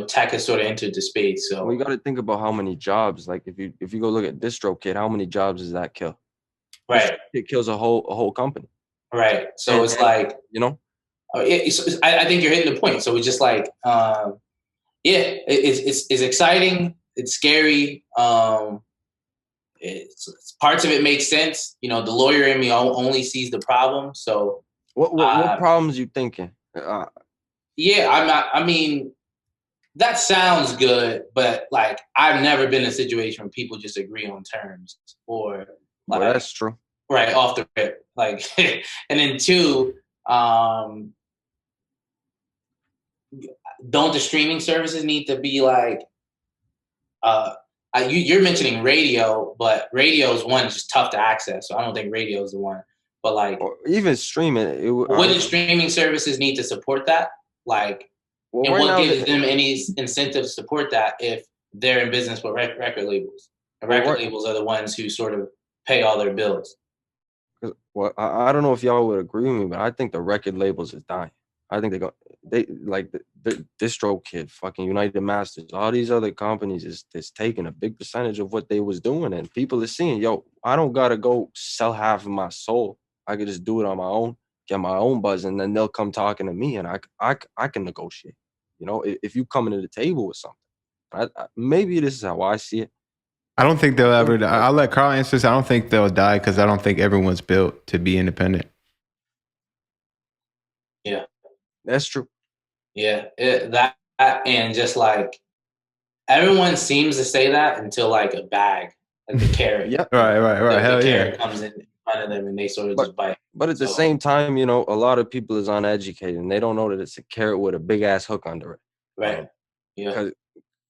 tech has sort of entered the space. So you got to think about how many jobs. Like if you go look at DistroKid, how many jobs does that kill? Right. It kills a whole company. Right. So it's like, I think you're hitting the point. So it's just like, it's exciting. It's scary. It's parts of it make sense. The lawyer in me only sees the problem. So what problems you thinking? I mean, that sounds good, but like I've never been in a situation where people just agree on terms, or like, well, that's true. Right off the rip, like, and then two, don't the streaming services need to be like, you're mentioning radio, but radio is one, just tough to access. So I don't think radio is the one, but like, or even streaming. Wouldn't streaming services need to support that? Like, and what gives them any incentive to support that if they're in business with record labels? And record labels are the ones who sort of pay all their bills. Well, I don't know if y'all would agree with me, but I think the record labels is dying. I think they like the DistroKid, fucking United Masters, all these other companies is taking a big percentage of what they was doing, and people are seeing, I don't gotta go sell half of my soul. I could just do it on my own, get my own buzz, and then they'll come talking to me, and I can negotiate. If you come into the table with something, maybe this is how I see it. I don't think they'll ever. I'll let Karl answer this. I don't think they'll die because I don't think everyone's built to be independent. Yeah, that's true. Yeah, that and just like everyone seems to say that until like a bag, like the carrot. Yeah, right. Hell the yeah. carrot comes in front of them and they sort of just bite. But at the same time, a lot of people is uneducated and they don't know that it's a carrot with a big ass hook under it. Right. Yeah.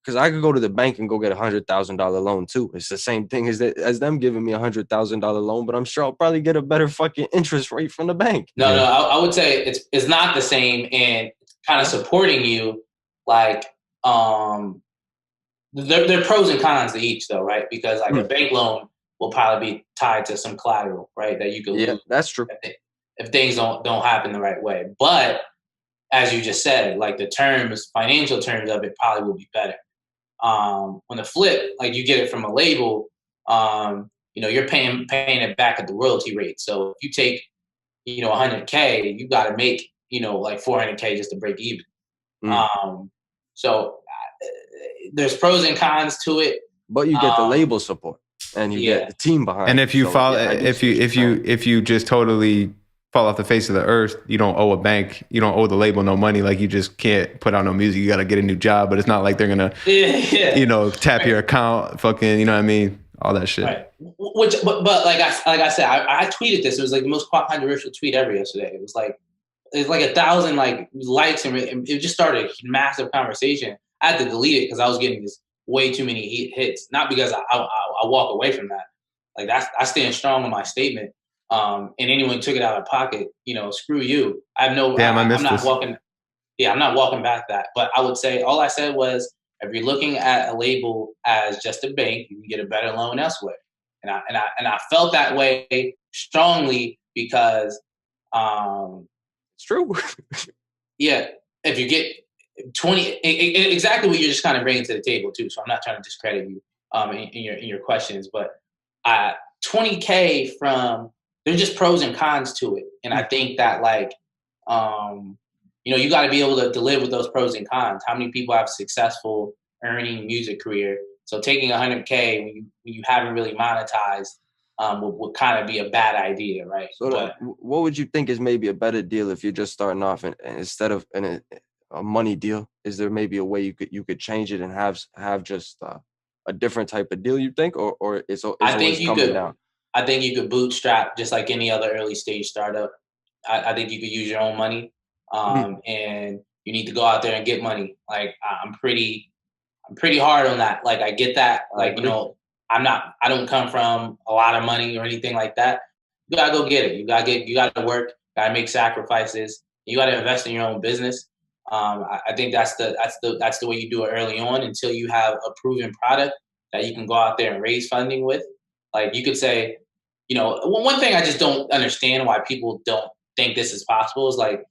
Because I could go to the bank and go get $100,000 loan too. It's the same thing as them giving me $100,000 loan, but I'm sure I'll probably get a better fucking interest rate from the bank. No, I would say it's not the same, and kind of supporting you. Like, there are pros and cons to each, though, right? Because like a bank loan will probably be tied to some collateral, right? That you could lose. That's true. If things don't happen the right way, but as you just said, like the financial terms of it probably will be better. On the flip, like you get it from a label, you're paying it back at the royalty rate. So if you take, $100K, you got to make, like $400K just to break even. So there's pros and cons to it. But you get the label support and you get the team behind. And if you if you just totally fall off the face of the earth, you don't owe a bank, you don't owe the label no money. Like you just can't put out no music. You got to get a new job, but it's not like they're gonna, tap your account, fucking, you know what I mean, all that shit. Right. But like I said, I tweeted this. It was like the most controversial tweet ever yesterday. It was like 1,000 like likes, and it just started a massive conversation. I had to delete it because I was getting just way too many hits. Not because I walk away from that. Like I stand strong on my statement. And anyone took it out of pocket, screw you. I have no. Damn, I missed I'm not this. walking. I'm not walking back that. But I would say all I said was, if you're looking at a label as just a bank, you can get a better loan elsewhere. And I felt that way strongly because It's true. yeah, if you get 20, exactly what you're just kind of bringing to the table too. So I'm not trying to discredit you in your questions, but 20K from, there's just pros and cons to it. And I think that like, you got to be able to live with those pros and cons. How many people have successful earning music career? So taking 100K when you haven't really monetized would kind of be a bad idea, right? So what would you think is maybe a better deal if you're just starting off, and instead of a money deal, is there maybe a way you could change it and have just a different type of deal, you think, or it's always coming down? I think you could bootstrap just like any other early stage startup. I think you could use your own money, and you need to go out there and get money. Like I'm pretty hard on that. Like I get that. Like I don't come from a lot of money or anything like that. You gotta go get it. You gotta work. Gotta make sacrifices. You gotta invest in your own business. I think that's the way you do it early on until you have a proven product that you can go out there and raise funding with. Like you could say, one thing I just don't understand why people don't think this is possible is like,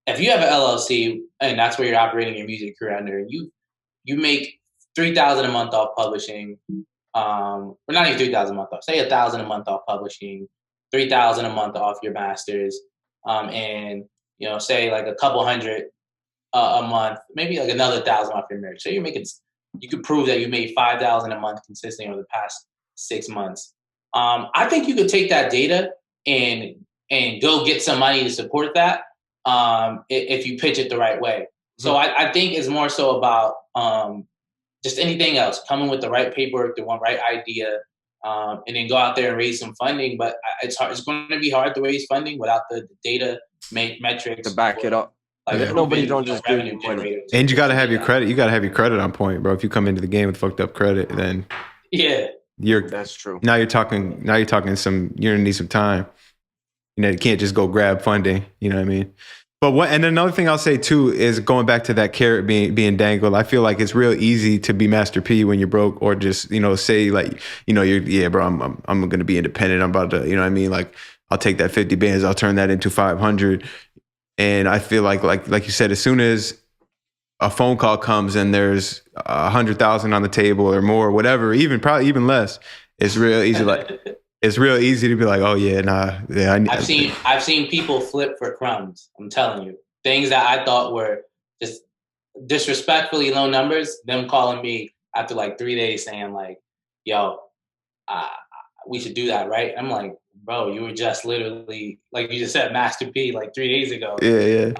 if you have an LLC and that's where you're operating your music career under, you make $3,000 a month off publishing, or not even $3,000 a month off, say $1,000 a month off publishing, $3,000 a month off your masters, and say like a couple hundred a month, maybe like another 1,000 off your marriage. So you could prove that you made $5,000 a month consistently over the past 6 months. I think you could take that data and go get some money to support that if you pitch it the right way. So I think it's more so about just anything else, coming with the right paperwork, the right idea, and then go out there and raise some funding. But it's hard. It's going to be hard to raise funding without the data metrics to back it up. Like nobody don't just give you money. And you got to have your credit. You got to have your credit on point, bro. If you come into the game with fucked up credit, then that's true. Now you're talking some. You're gonna need some time. You can't just go grab funding. You know what I mean? But and another thing I'll say too is going back to that carrot being dangled. I feel like it's real easy to be Master P when you're broke, or just say like bro, I'm gonna be independent. I'm about to what I mean, like I'll take that 50 bands, I'll turn that into 500. And I feel like you said, as soon as a phone call comes and there's 100,000 on the table or more, or whatever, probably even less, it's real easy. It's real easy to be like, oh yeah, nah, yeah. I've seen people flip for crumbs. I'm telling you, things that I thought were just disrespectfully low numbers. Them calling me after like 3 days saying like, yo, we should do that, right? I'm like, bro, you were just literally, like you just said, Master P like 3 days ago. Yeah.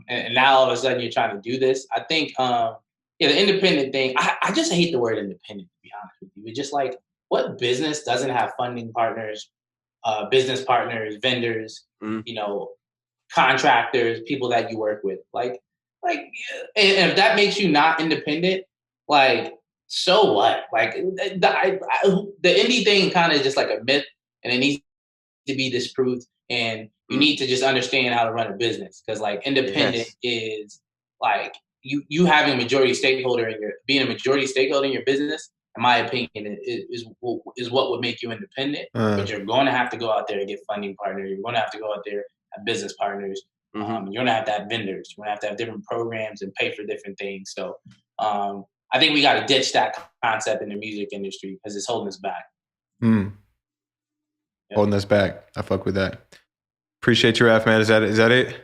And now all of a sudden you're trying to do this. I think, the independent thing, I just hate the word independent, to be honest with you. It's just like, what business doesn't have funding partners, business partners, vendors, contractors, people that you work with? Like, and if that makes you not independent, like, so what? Like, the indie thing kind of just like a myth, and it needs to be disproved. And you need to just understand how to run a business, because like independent is like you having a majority stakeholder being a majority stakeholder in your business. In my opinion, is what would make you independent. But you're going to have to go out there and get funding partners. You're going to have to go out there and have business partners. You're going to have vendors. You're going to have different programs and pay for different things. So I think we got to ditch that concept in the music industry because it's holding us back. Holding us back. I fuck with that. Appreciate you, Raf, man. Is that it?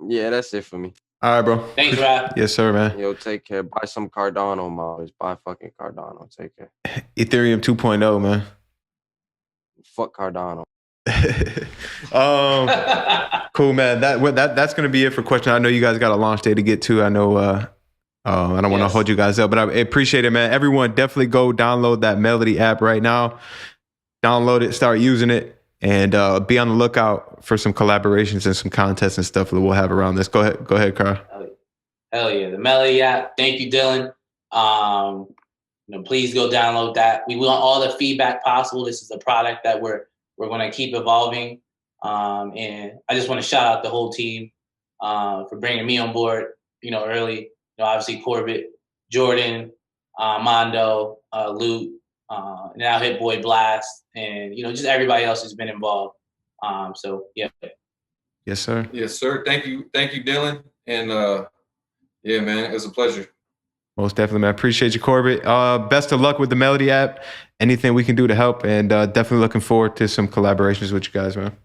Yeah, that's it for me. All right, bro. Thanks, Raf. Yes, sir, man. Yo, take care. Buy some Cardano, Miles. Buy fucking Cardano. Take care. Ethereum 2.0, man. Fuck Cardano. Cool, man. That's gonna be it for questions. I know you guys got a launch day to get to. I know. I don't want to hold you guys up, but I appreciate it, man. Everyone, definitely go download that Melody app right now. Download it, start using it. And be on the lookout for some collaborations and some contests and stuff that we'll have around this. Go ahead, Karl. Hell yeah, the Melody app. Thank you, Dylan. Please go download that. We want all the feedback possible. This is a product that we're going to keep evolving. And I just want to shout out the whole team. for bringing me on board, early. Obviously Corbett, Jordan, Mondo, Luke, now Hit Boy Blast, and just everybody else who's been involved. So yeah. Yes, sir. Yes, sir. Thank you, Dylan. And yeah, man, it was a pleasure. Most definitely, man. Appreciate you, Corbett. Best of luck with the Melody app. Anything we can do to help, and definitely looking forward to some collaborations with you guys, man.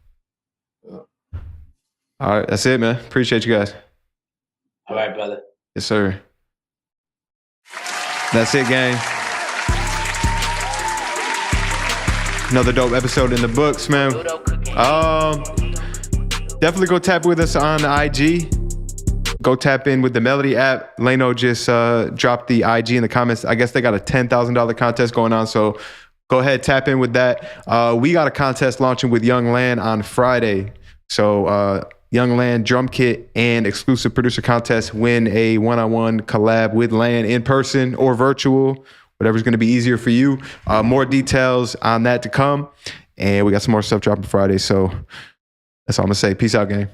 All right, that's it, man. Appreciate you guys. All right, brother. Yes, sir. That's it, gang. Another dope episode in the books, man. Definitely go tap with us on IG. Go tap in with the Melody app. Leno just dropped the IG in the comments. I guess they got a $10,000 contest going on, so go ahead, tap in with that. We got a contest launching with Young Land on Friday. So Young Land drum kit and exclusive producer contest. Win a one-on-one collab with Land in person or virtual, whatever's going to be easier for you. More details on that to come. And we got some more stuff dropping Friday. So that's all I'm going to say. Peace out, gang.